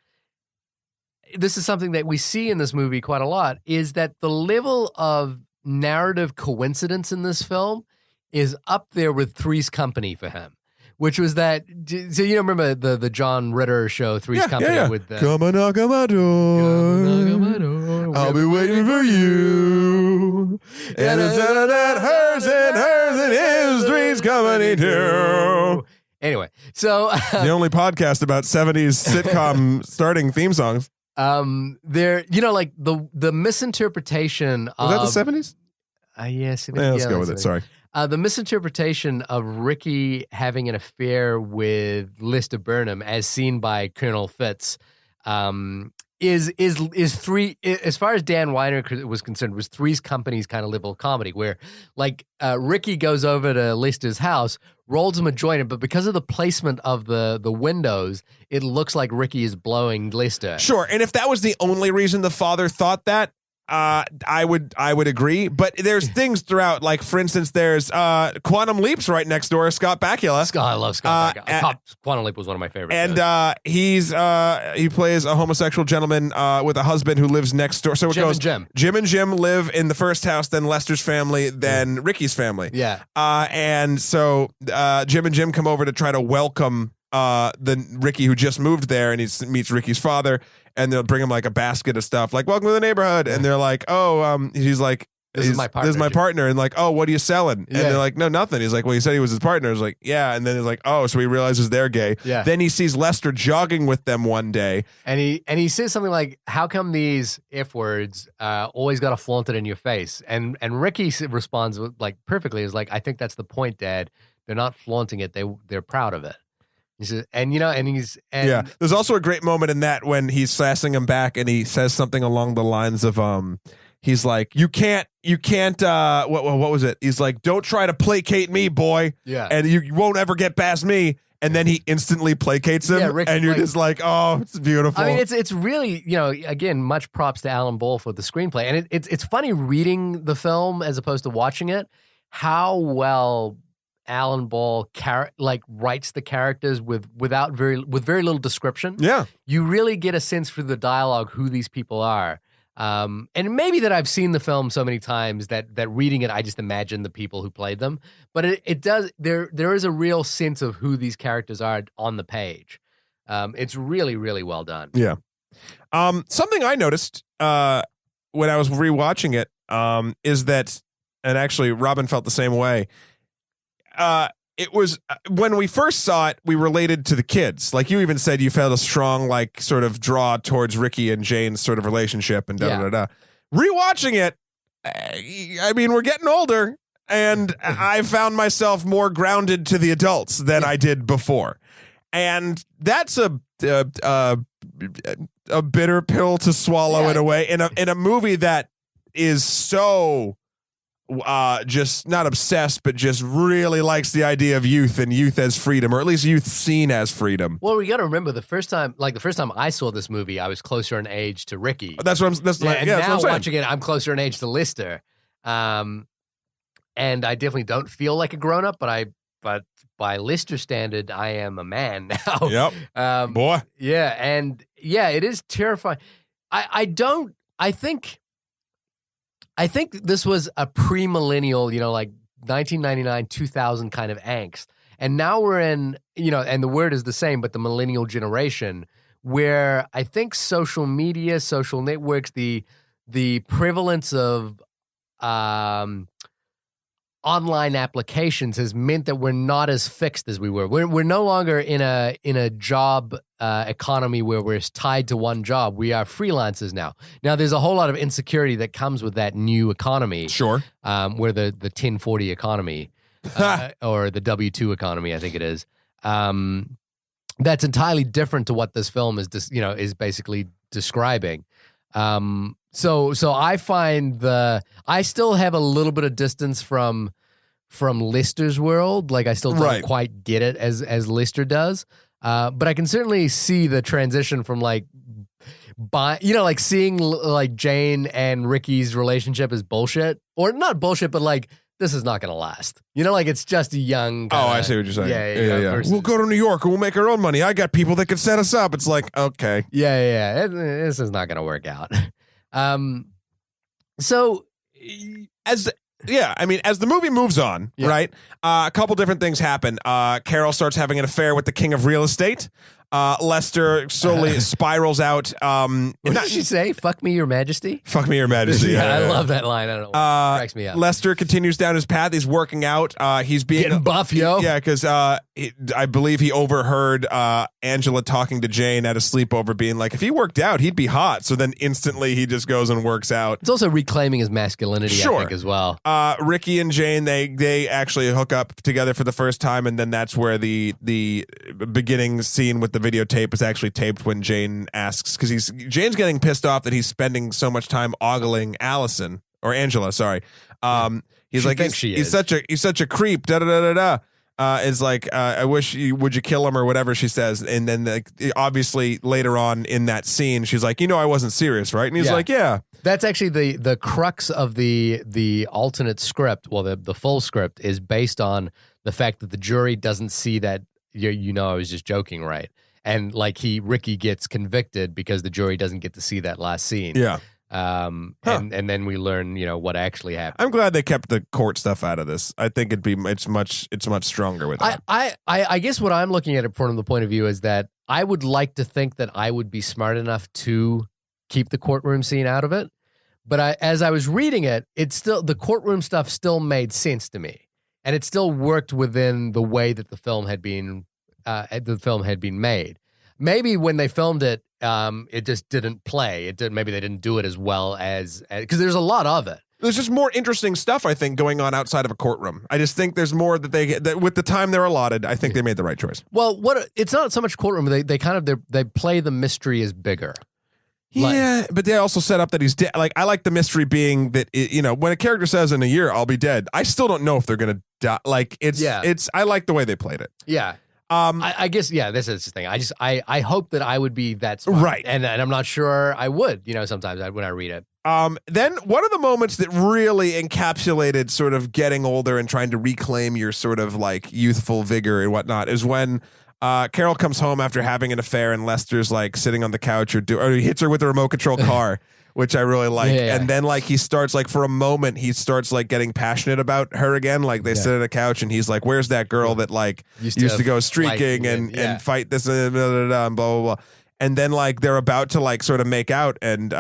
This is something that we see in this movie quite a lot, is that the level of narrative coincidence in this film is up there with Three's Company for him, which was that. So remember the John Ritter show, Three's Company, with the "Come and knock on my door, I'll be waiting for you, and it's that hers and his Three's Company too." Anyway, so the only podcast about 70s sitcom starting theme songs. There, the misinterpretation of... Was that the 70s? Yes. Let's go with it. Sorry. The misinterpretation of Ricky having an affair with Lester Burnham, as seen by Colonel Fitz, is Three, as far as Dan Weiner was concerned, was Three's Company's kind of level of comedy, where Ricky goes over to Lester's house, rolls him a joint, but because of the placement of the windows, it looks like Ricky is blowing Lester. Sure, and if that was the only reason the father thought that, I would agree. But there's things throughout, for instance, there's Quantum Leap's right next door, Scott Bakula. I love Scott Bakula. Quantum Leap was one of my favorites. And he plays a homosexual gentleman with a husband who lives next door. So it goes, Jim and Jim live in the first house, then Lester's family, then Ricky's family. Yeah. And so Jim and Jim come over to try to welcome the Ricky who just moved there, and he meets Ricky's father, and they'll bring him a basket of stuff, welcome to the neighborhood, and they're like, he's like, this is my partner, and what are you selling? And they're like, no, nothing. He's like, well, he said he was his partner. He's like, yeah, and then he's like, oh, so he realizes they're gay. Yeah. Then he sees Lester jogging with them one day, and he says something like, how come these F words always got to flaunt it in your face? And Ricky responds with perfectly, is I think that's the point, Dad. They're not flaunting it. They're proud of it. He says, yeah. There's also a great moment in that when he's sassing him back, and he says something along the lines of, he's like, you can't. What was it? He's like, don't try to placate me, boy. Yeah, and you won't ever get past me. And then he instantly placates him, and you're just like, oh, it's beautiful. I mean, it's really, again, much props to Alan Ball for the screenplay, and it's funny reading the film as opposed to watching it, how well Alan Ball writes the characters with very little description. Yeah, you really get a sense through the dialogue who these people are. And maybe that I've seen the film so many times that reading it, I just imagine the people who played them. But it does. There is a real sense of who these characters are on the page. It's really, really well done. Yeah. Something I noticed when I was rewatching it is that, and actually Robin felt the same way. It was when we first saw it, we related to the kids. Like you even said, you felt a strong, sort of draw towards Ricky and Jane's sort of relationship and da-da-da-da. Rewatching it, I mean, we're getting older, and I found myself more grounded to the adults than I did before. And that's a bitter pill to swallow in a way, in a movie that is so just not obsessed, but just really likes the idea of youth and youth as freedom, or at least youth seen as freedom. Well, we got to remember the first time I saw this movie, I was closer in age to Ricky. That's what I'm. That's now what I'm saying. watching it, I'm closer in age to Lister, and I definitely don't feel like a grown up, but by Lister standard, I am a man now. Yep. Boy. Yeah, and yeah, it is terrifying. I think this was a pre-millennial, like 1999, 2000 kind of angst. And now we're in, and the word is the same, but the millennial generation, where I think social media, social networks, the prevalence of online applications has meant that we're not as fixed as we were. We're no longer in a job economy where we're tied to one job. We are freelancers now. Now, there's a whole lot of insecurity that comes with that new economy. Sure. Where the 1040 economy or the W-2 economy, I think it is. That's entirely different to what this film is basically describing. So I find I still have a little bit of distance from Lister's world. Like I still don't quite get it as Lister does. But I can certainly see the transition from seeing like Jane and Ricky's relationship as bullshit, or not bullshit, but like this is not going to last. It's just a young. I see what you're saying. Yeah. Versus, we'll go to New York and we'll make our own money. I got people that can set us up. It's like, okay. Yeah. This is not going to work out. So as the movie moves on, right? A couple different things happen. Carol starts having an affair with the king of real estate. Lester slowly spirals out. What did she say? Fuck me, your majesty? Fuck me, your majesty. I love that line. I don't know. It cracks me up. Lester continues down his path. He's working out. He's getting buff, yo. Yeah, because I believe he overheard Angela talking to Jane at a sleepover, being like, if he worked out, he'd be hot. So then instantly he just goes and works out. It's also reclaiming his masculinity, I think, as well. Ricky and Jane, they actually hook up together for the first time, and then that's where the beginning scene with the videotape is actually taped when Jane asks, because Jane's getting pissed off that he's spending so much time ogling Angela. Sorry. He's like, he's such a creep. Da da da da da. Is like, I wish would you kill him or whatever she says, and then obviously later on in that scene, she's like, I wasn't serious, right? And he's like, yeah. That's actually the crux of the alternate script. Well, the full script is based on the fact that the jury doesn't see that. I was just joking, right? And Ricky gets convicted because the jury doesn't get to see that last scene. Yeah. And then we learn, what actually happened. I'm glad they kept the court stuff out of this. I think it's much stronger with that. I guess what I'm looking at it from the point of view is that I would like to think that I would be smart enough to keep the courtroom scene out of it. But as I was reading it, the courtroom stuff still made sense to me. And it still worked within the way that the film had been made. Maybe when they filmed it, it just didn't play. Maybe they didn't do it as well as because there's a lot of it. There's just more interesting stuff, I think, going on outside of a courtroom. I just think there's more that with the time they're allotted. I think they made the right choice. Well, it's not so much courtroom. They play the mystery as bigger. Yeah, but they also set up that he's dead. Like, I like the mystery being that when a character says in a year I'll be dead, I still don't know if they're gonna die. Like, I like the way they played it. Yeah. I guess, this is the thing. I hope that I would be that smart. Right. And I'm not sure I would, sometimes when I read it. Then one of the moments that really encapsulated sort of getting older and trying to reclaim your sort of like youthful vigor and whatnot is when Carol comes home after having an affair and Lester's like sitting on the couch or he hits her with a remote control car. Which I really like. Yeah. And then he starts for a moment, he starts getting passionate about her again. Like they sit on a couch and he's like, where's that girl that used to go streaking and fight this and blah, blah, blah. And then they're about to sort of make out and,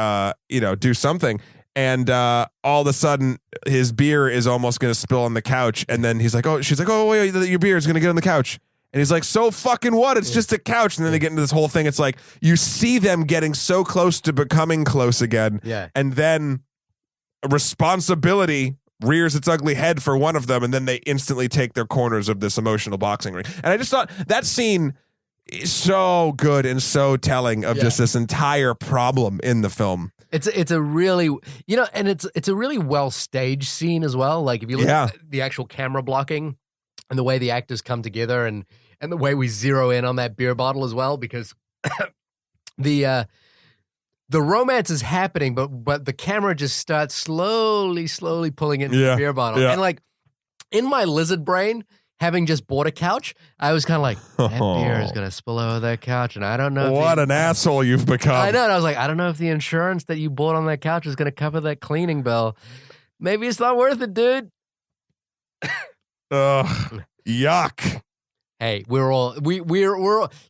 do something. And all of a sudden his beer is almost going to spill on the couch. And then she's like, oh, wait, your beer is going to get on the couch. And he's like, so fucking what? It's just a couch. And then they get into this whole thing. It's like you see them getting so close to becoming close again. Yeah. And then responsibility rears its ugly head for one of them. And then they instantly take their corners of this emotional boxing ring. And I just thought that scene is so good and so telling of just this entire problem in the film. It's a really, and it's a really well staged scene as well. Like if you look at the actual camera blocking and the way the actors come together and the way we zero in on that beer bottle as well, because the romance is happening, but the camera just starts slowly pulling into the beer bottle. And like in my lizard brain, having just bought a couch, I was kind of like, that beer is going to spill over that couch. And I don't know. What an asshole you've become. I know. And I was like, I don't know if the insurance that you bought on that couch is going to cover that cleaning bill. Maybe it's not worth it, dude. Ugh. Yuck. Hey, we're all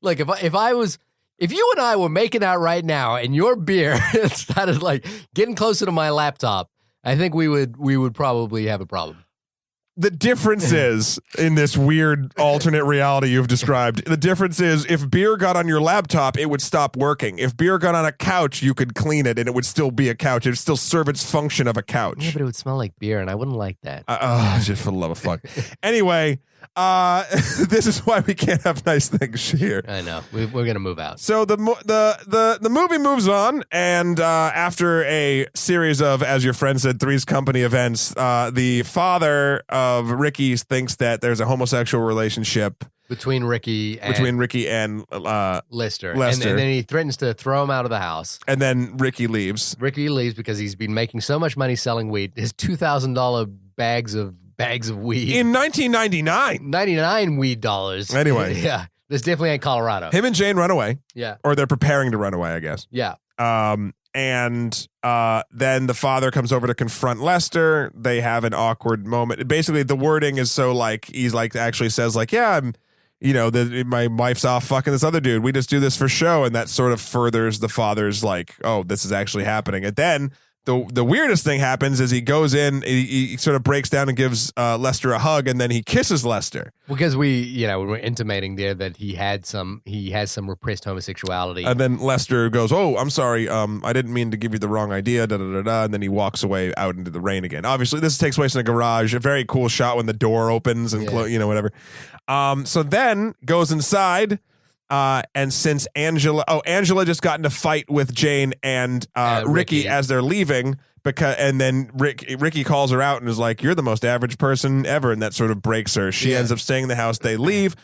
like, if you and I were making out right now and your beer started like getting closer to my laptop, I think we would probably have a problem. The difference is, in this weird alternate reality you've described, the difference is if beer got on your laptop, it would stop working. If beer got on a couch, you could clean it and it would still be a couch. It would still serve its function of a couch. Yeah, but it would smell like beer and I wouldn't like that. Just for the love of fuck. Anyway, this is why we can't have nice things here. I know. We're going to move out. So the movie moves on, and after a series of, as your friend said, Three's Company events, the father of Ricky thinks that there's a homosexual relationship between Ricky and Lester. And then he threatens to throw him out of the house. And then Ricky leaves. Ricky leaves because he's been making so much money selling weed. His $2,000 bags of weed. In 1999. 99 weed dollars. Anyway. Yeah. This definitely ain't Colorado. Him and Jane run away. Yeah. Or they're preparing to run away, I guess. Yeah. And then the father comes over to confront Lester. They have an awkward moment. Basically, the wording is so like, he's like, actually says like, yeah, my wife's off fucking this other dude. We just do this for show. And that sort of furthers the father's like, oh, this is actually happening. And then the weirdest thing happens is he goes in, he sort of breaks down and gives Lester a hug, and then he kisses Lester. Because we're intimating there that he has some repressed homosexuality. And then Lester goes, oh, I'm sorry, I didn't mean to give you the wrong idea, and then he walks away out into the rain again. Obviously, this takes place in a garage, a very cool shot when the door opens and whatever. So then goes inside. And since Angela just got in a fight with Jane and Ricky as they're leaving, and then Ricky calls her out and is like, "You're the most average person ever," and that sort of breaks her. She ends up staying in the house. They leave,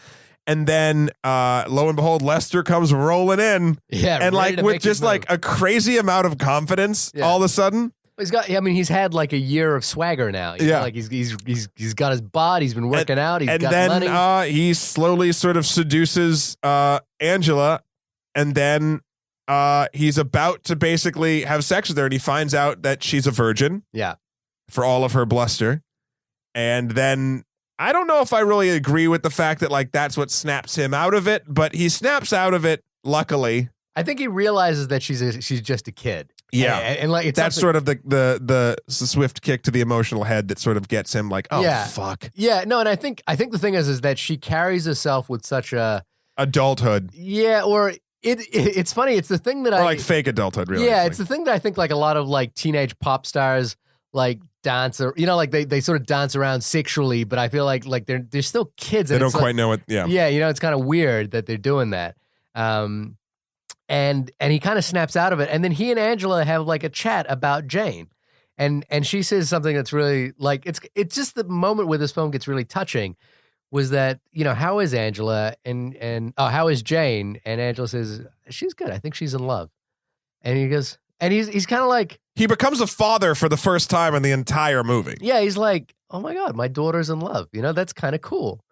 and then lo and behold, Lester comes rolling in, and like with just like a crazy amount of confidence, all of a sudden. He's had like a year of swagger now. Like he's got his bod. He's been working out. He's got money. And then he slowly sort of seduces Angela, and then he's about to basically have sex with her, and he finds out that she's a virgin. Yeah, for all of her bluster, and then I don't know if I really agree with the fact that like that's what snaps him out of it, but he snaps out of it. Luckily, I think he realizes that she's just a kid. Yeah, and like it's that's sort of the swift kick to the emotional head that sort of gets him like, oh fuck. Yeah, no, and I think the thing is that she carries herself with such a adulthood. Yeah, or it's funny. It's the thing that like fake adulthood. Really, yeah, it's the thing that I think like a lot of like teenage pop stars like dance, or like they sort of dance around sexually, but I feel like they're still kids. They and don't quite know it. Yeah, it's kind of weird that they're doing that. And he kind of snaps out of it, and then he and Angela have like a chat about Jane, and she says something that's really like it's just the moment where this film gets really touching. Was that how is Angela and how is Jane? And Angela says she's good. I think she's in love, and he goes and he's kind of like he becomes a father for the first time in the entire movie. Yeah, he's like, oh my god, my daughter's in love. That's kind of cool.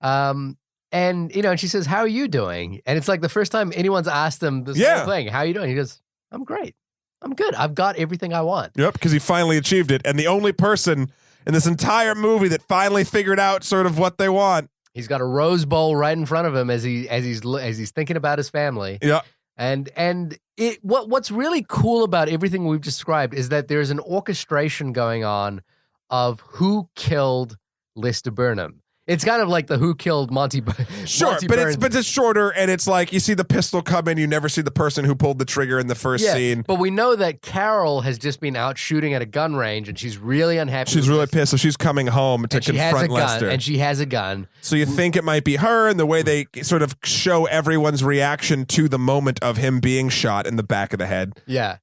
And, and she says, how are you doing? And it's like the first time anyone's asked him this whole thing. How are you doing? He goes, I'm great. I'm good. I've got everything I want. Yep, because he finally achieved it. And the only person in this entire movie that finally figured out sort of what they want. He's got a rose bowl right in front of him as he's thinking about his family. Yeah. And what's really cool about everything we've described is that there's an orchestration going on of who killed Lester Burnham. It's kind of like the Who Killed Monty. Sure, Monty but Burns. it's shorter, and it's like you see the pistol come in, you never see the person who pulled the trigger in the first scene. But we know that Carol has just been out shooting at a gun range, and she's really unhappy. She's really pissed, so she's coming home to confront Lester. And she has a gun. So you think it might be her, and the way they sort of show everyone's reaction to the moment of him being shot in the back of the head. Yeah.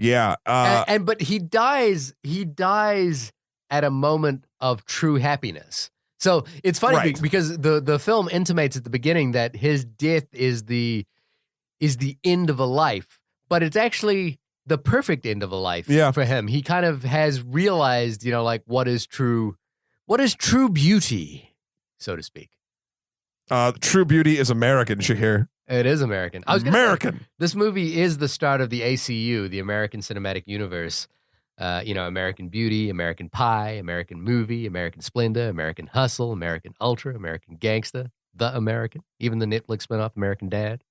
Yeah. But he dies at a moment of true happiness. So it's funny because the film intimates at the beginning that his death is the end of a life, but it's actually the perfect end of a life for him. He kind of has realized, like what is true beauty, so to speak. True beauty is American, Shahir. It is American. I was American. Say, this movie is the start of the ACU, the American Cinematic Universe. American Beauty, American Pie, American Movie, American Splendor, American Hustle, American Ultra, American Gangster, The American, even the Netflix spinoff, American Dad.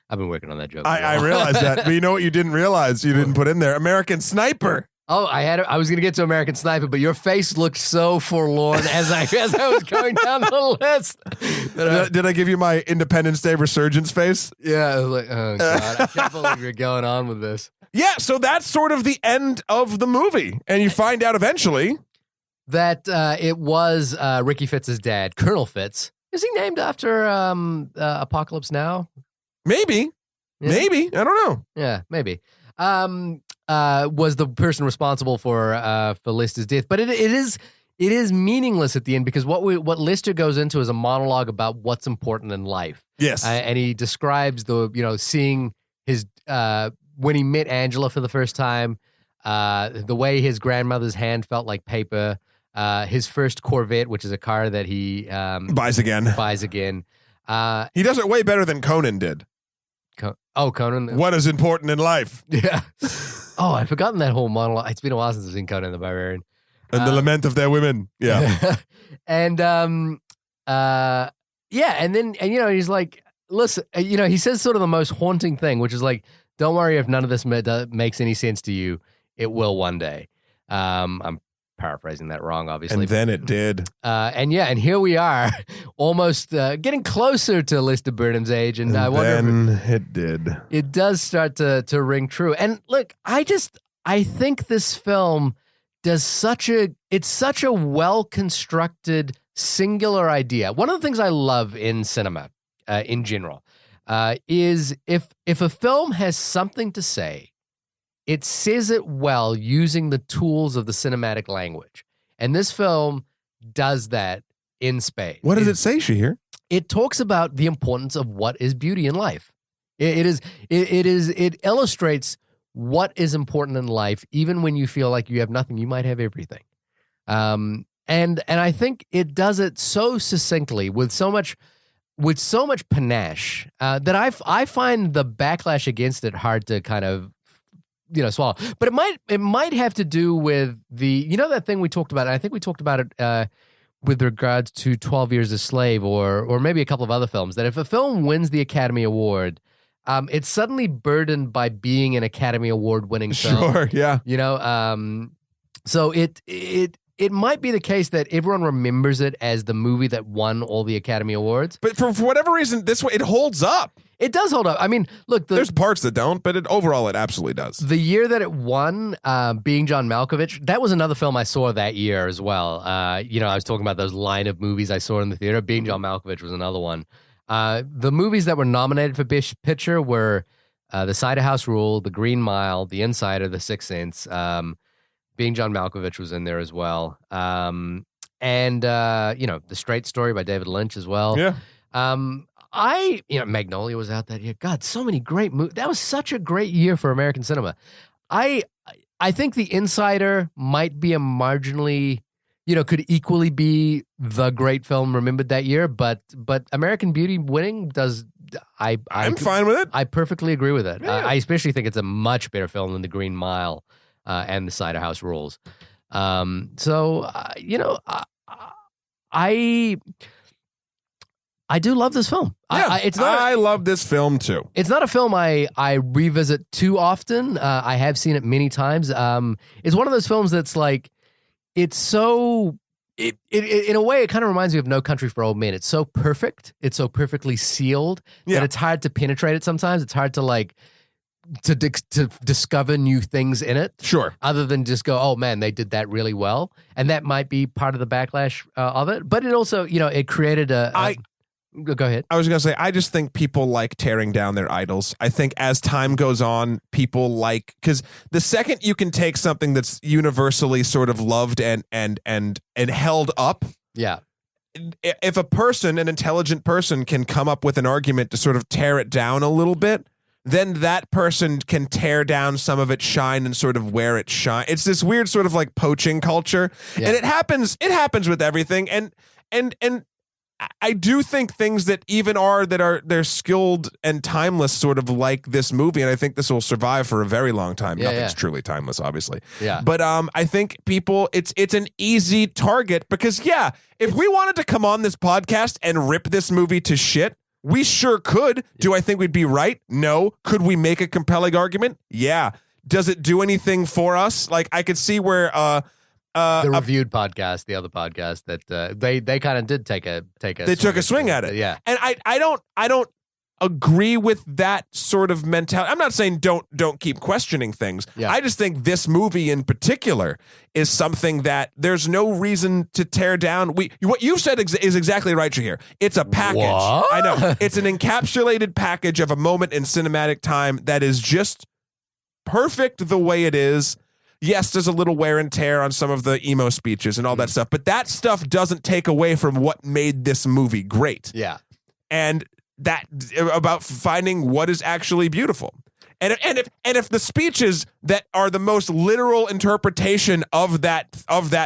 I've been working on that joke. I realized that, but you know what you didn't realize? You didn't put in there American Sniper. Oh, I was going to get to American Sniper, but your face looked so forlorn as I was going down the list. Did I give you my Independence Day resurgence face? Yeah, I was like, oh God, I can't believe you're going on with this. Yeah, so that's sort of the end of the movie, and you find out eventually that it was Ricky Fitz's dad, Colonel Fitz. Is he named after Apocalypse Now? Maybe. Yeah. Maybe. I don't know. Yeah, maybe. Was the person responsible for Lister's death, but it is meaningless at the end because what Lister goes into is a monologue about what's important in life. Yes, and he describes seeing his when he met Angela for the first time, the way his grandmother's hand felt like paper, his first Corvette, which is a car that he buys again. He does it way better than Conan did. Conan. What is important in life? Yeah. Oh, I'd forgotten that whole monologue. It's been a while since I've seen Conan the Barbarian. And the lament of their women. Yeah. And he's like, listen, he says sort of the most haunting thing, which is like, don't worry if none of this makes any sense to you. It will one day. I'm paraphrasing that wrong, obviously. And then it did. And here we are, almost getting closer to Lister Burnham's age. And I wonder if it did. It does start to ring true. And look, I think this film does such a well-constructed, singular idea. One of the things I love in cinema, in general, is if a film has something to say, it says it well using the tools of the cinematic language. And this film does that in spades. What does it say, Shahir? It talks about the importance of what is beauty in life. It illustrates what is important in life, even when you feel like you have nothing, you might have everything. And I think it does it so succinctly with so much panache that I find the backlash against it hard to kind of swallow. But it might have to do with that thing we talked about. And I think we talked about it with regards to 12 Years a Slave or maybe a couple of other films, that if a film wins the Academy Award, it's suddenly burdened by being an Academy Award winning film. Sure, yeah. So it might be the case that everyone remembers it as the movie that won all the Academy Awards. But for whatever reason, this way it holds up. It does hold up. I mean, look, there's parts that don't, but overall it absolutely does. The year that it won, Being John Malkovich, that was another film I saw that year as well. I was talking about those line of movies I saw in the theater. Being John Malkovich was another one. The movies that were nominated for Best Picture were The Cider House Rule, The Green Mile, The Insider, The Sixth Sense. Being John Malkovich was in there as well. And The Straight Story by David Lynch as well. Yeah. Magnolia was out that year. God, so many great movies. That was such a great year for American cinema. I think The Insider might be a marginally, could equally be the great film remembered that year, but American Beauty winning does. I'm fine with it. I perfectly agree with it. Yeah. I especially think it's a much better film than The Green Mile and The Cider House Rules. I do love this film. Yeah, I love this film too. It's not a film I revisit too often. I have seen it many times. It's one of those films that's like, it's so, in a way, it kind of reminds me of No Country for Old Men. It's so perfect. It's so perfectly sealed that it's hard to penetrate it sometimes. It's hard to to discover new things in it. Sure. Other than just go, oh man, they did that really well. And that might be part of the backlash of it. But it also, it created Go ahead. I was going to say, I just think people like tearing down their idols. I think as time goes on, people like, because the second you can take something that's universally sort of loved and held up. Yeah. If a person, an intelligent person, can come up with an argument to sort of tear it down a little bit, then that person can tear down some of its shine and sort of wear it shine. It's this weird sort of like poaching culture. Yeah. And it happens with everything. And I do think things that even they're skilled and timeless, sort of like this movie, and I think this will survive for a very long time. Nothing's truly timeless, obviously. Yeah. But I think people, it's an easy target because if we wanted to come on this podcast and rip this movie to shit, we sure could. Do I think we'd be right? No. Could we make a compelling argument? Yeah. Does it do anything for us? Like I could see where the reviewed podcast, the other podcast that they kind of did take a swing at it. Yeah. And I don't agree with that sort of mentality. I'm not saying don't keep questioning things. Yeah. I just think this movie in particular is something that there's no reason to tear down. What you said is exactly right, Shahir. It's a package. What? I know. It's an encapsulated package of a moment in cinematic time that is just perfect the way it is. Yes, there's a little wear and tear on some of the emo speeches and all that stuff, but that stuff doesn't take away from what made this movie great. Yeah. And that about finding what is actually beautiful. And if the speeches that are the most literal interpretation of that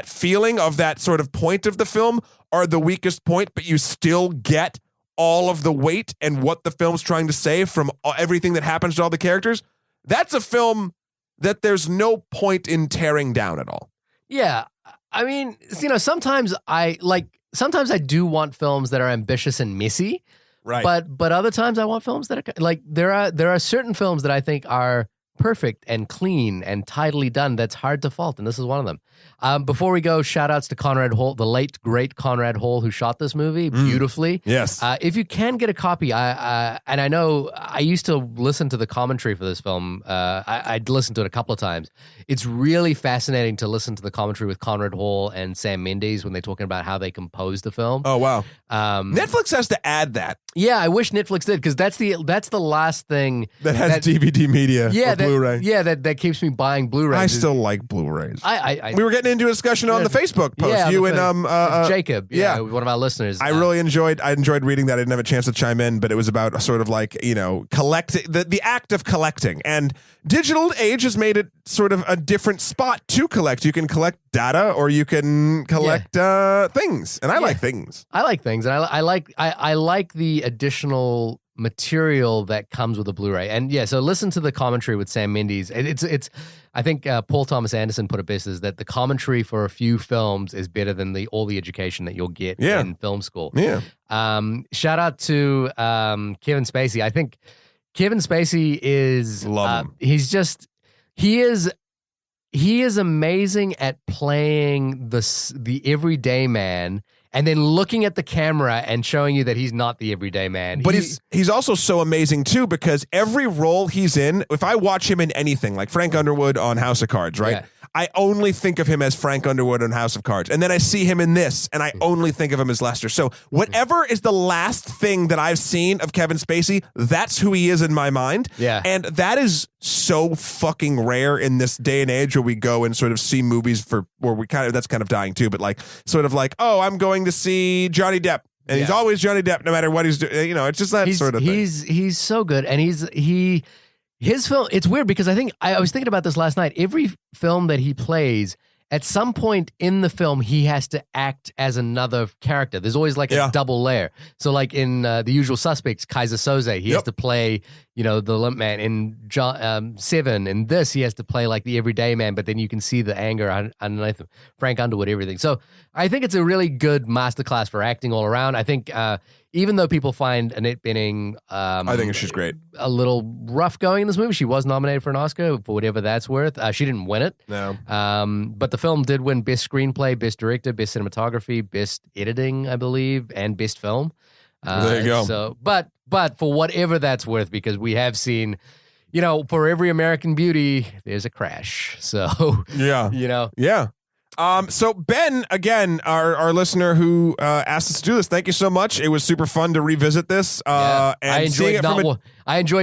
feeling, of that sort of point of the film are the weakest point, but you still get all of the weight and what the film's trying to say from everything that happens to all the characters, that's a film that there's no point in tearing down at all. Yeah. I mean, sometimes I do want films that are ambitious and messy. Right. But other times I want films that are like there are certain films that I think are perfect and clean and tidily done that's hard to fault, and this is one of them. Before we go, shout outs to Conrad Hall, the late great Conrad Hall, who shot this movie beautifully. Yes. If you can get a copy, and I know I used to listen to the commentary for this film. I'd listened to it a couple of times. It's really fascinating to listen to the commentary with Conrad Hall and Sam Mendes when they're talking about how they composed the film. Oh wow. Netflix has to add that. Yeah, I wish Netflix did, because that's the last thing that has DVD media. Yeah, Blu-ray. Yeah, that keeps me buying Blu-rays. I still like Blu-rays. We were getting into a discussion on the Facebook post. You and Jacob, one of our listeners. I really enjoyed reading that. I didn't have a chance to chime in, but it was about sort of like, collecting the act of collecting. And digital age has made it sort of a different spot to collect. You can collect data or you can collect things. And I like things. I like things, and I like the additional material that comes with a Blu-ray. And so listen to the commentary with Sam Mendes. It's I think Paul Thomas Anderson put it best, is that the commentary for a few films is better than all the education that you'll get in film school. Yeah. Shout out to Kevin Spacey. I think Kevin Spacey is love him. He is amazing at playing the everyday man, and then looking at the camera and showing you that he's not the everyday man. But he's also so amazing too, because every role he's in, if I watch him in anything, like Frank Underwood on House of Cards, right? Yeah. I only think of him as Frank Underwood on House of Cards. And then I see him in this, and I only think of him as Lester. So whatever is the last thing that I've seen of Kevin Spacey, that's who he is in my mind. Yeah. And that is so fucking rare in this day and age where we go and sort of see movies that's kind of dying too, but like sort of like, oh, I'm going to see Johnny Depp. And he's always Johnny Depp, no matter what he's doing. It's just that sort of thing. He's so good. And his film, it's weird because I think I was thinking about this last night. Every film that he plays, at some point in the film, he has to act as another character. There's always like a double layer. So like in The Usual Suspects, Kaiser Soze, he has to play, the limp man. In Seven, in this, he has to play like the everyday man, but then you can see the anger underneath Frank Underwood, everything. So I think it's a really good masterclass for acting all around. I think even though people find Annette Bening, I think she's great, a little rough going in this movie. She was nominated for an Oscar for whatever that's worth. She didn't win it. No. But the film did win Best Screenplay, Best Director, Best Cinematography, Best Editing, I believe, and Best Film. There you go. So, but for whatever that's worth, because we have seen, for every American Beauty, there's a crash. So yeah. Yeah. So Ben, again, our listener who asked us to do this, thank you so much. It was super fun to revisit this. And I enjoyed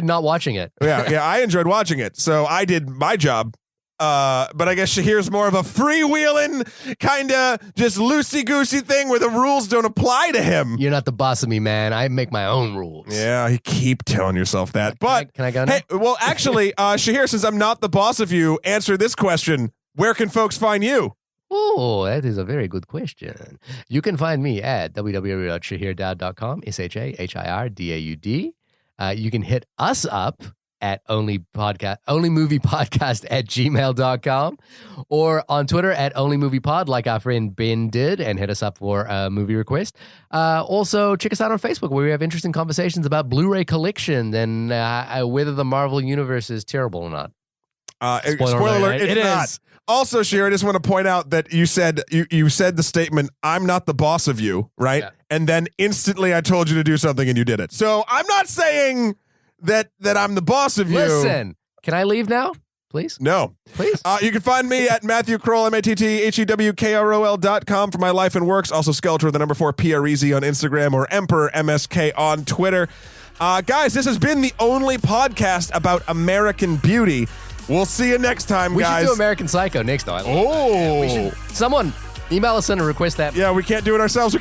not watching it. yeah, I enjoyed watching it. So I did my job. But I guess Shahir's more of a freewheeling, kind of just loosey-goosey thing where the rules don't apply to him. You're not the boss of me, man. I make my own rules. Yeah, you keep telling yourself that. But can I go now? Hey, well, actually, Shahir, since I'm not the boss of you, answer this question. Where can folks find you? Oh, that is a very good question. You can find me at www.shahirdaud.com, SHAHIRDAUD. You can hit us up at onlymoviepodcast@gmail.com or on Twitter at onlymoviepod, like our friend Ben did, and hit us up for a movie request. Also, check us out on Facebook, where we have interesting conversations about Blu-ray collection and whether the Marvel Universe is terrible or not. Spoiler alert, it's not. Is. Also, Shahir, I just want to point out that you said the statement, "I'm not the boss of you," right? Yeah. And then instantly I told you to do something and you did it. So I'm not saying that I'm the boss of you. Listen, can I leave now, please? No. Please? You can find me at Matthew Kroll, MattheWKROL.com for my life and works. Also Skeletor with the number 4 PREZ on Instagram or Emperor MSK on Twitter. Guys, this has been the only podcast about American Beauty. We'll see you next time, guys. We should do American Psycho next time. Oh. Someone email us in and request that. Yeah, we can't do it ourselves.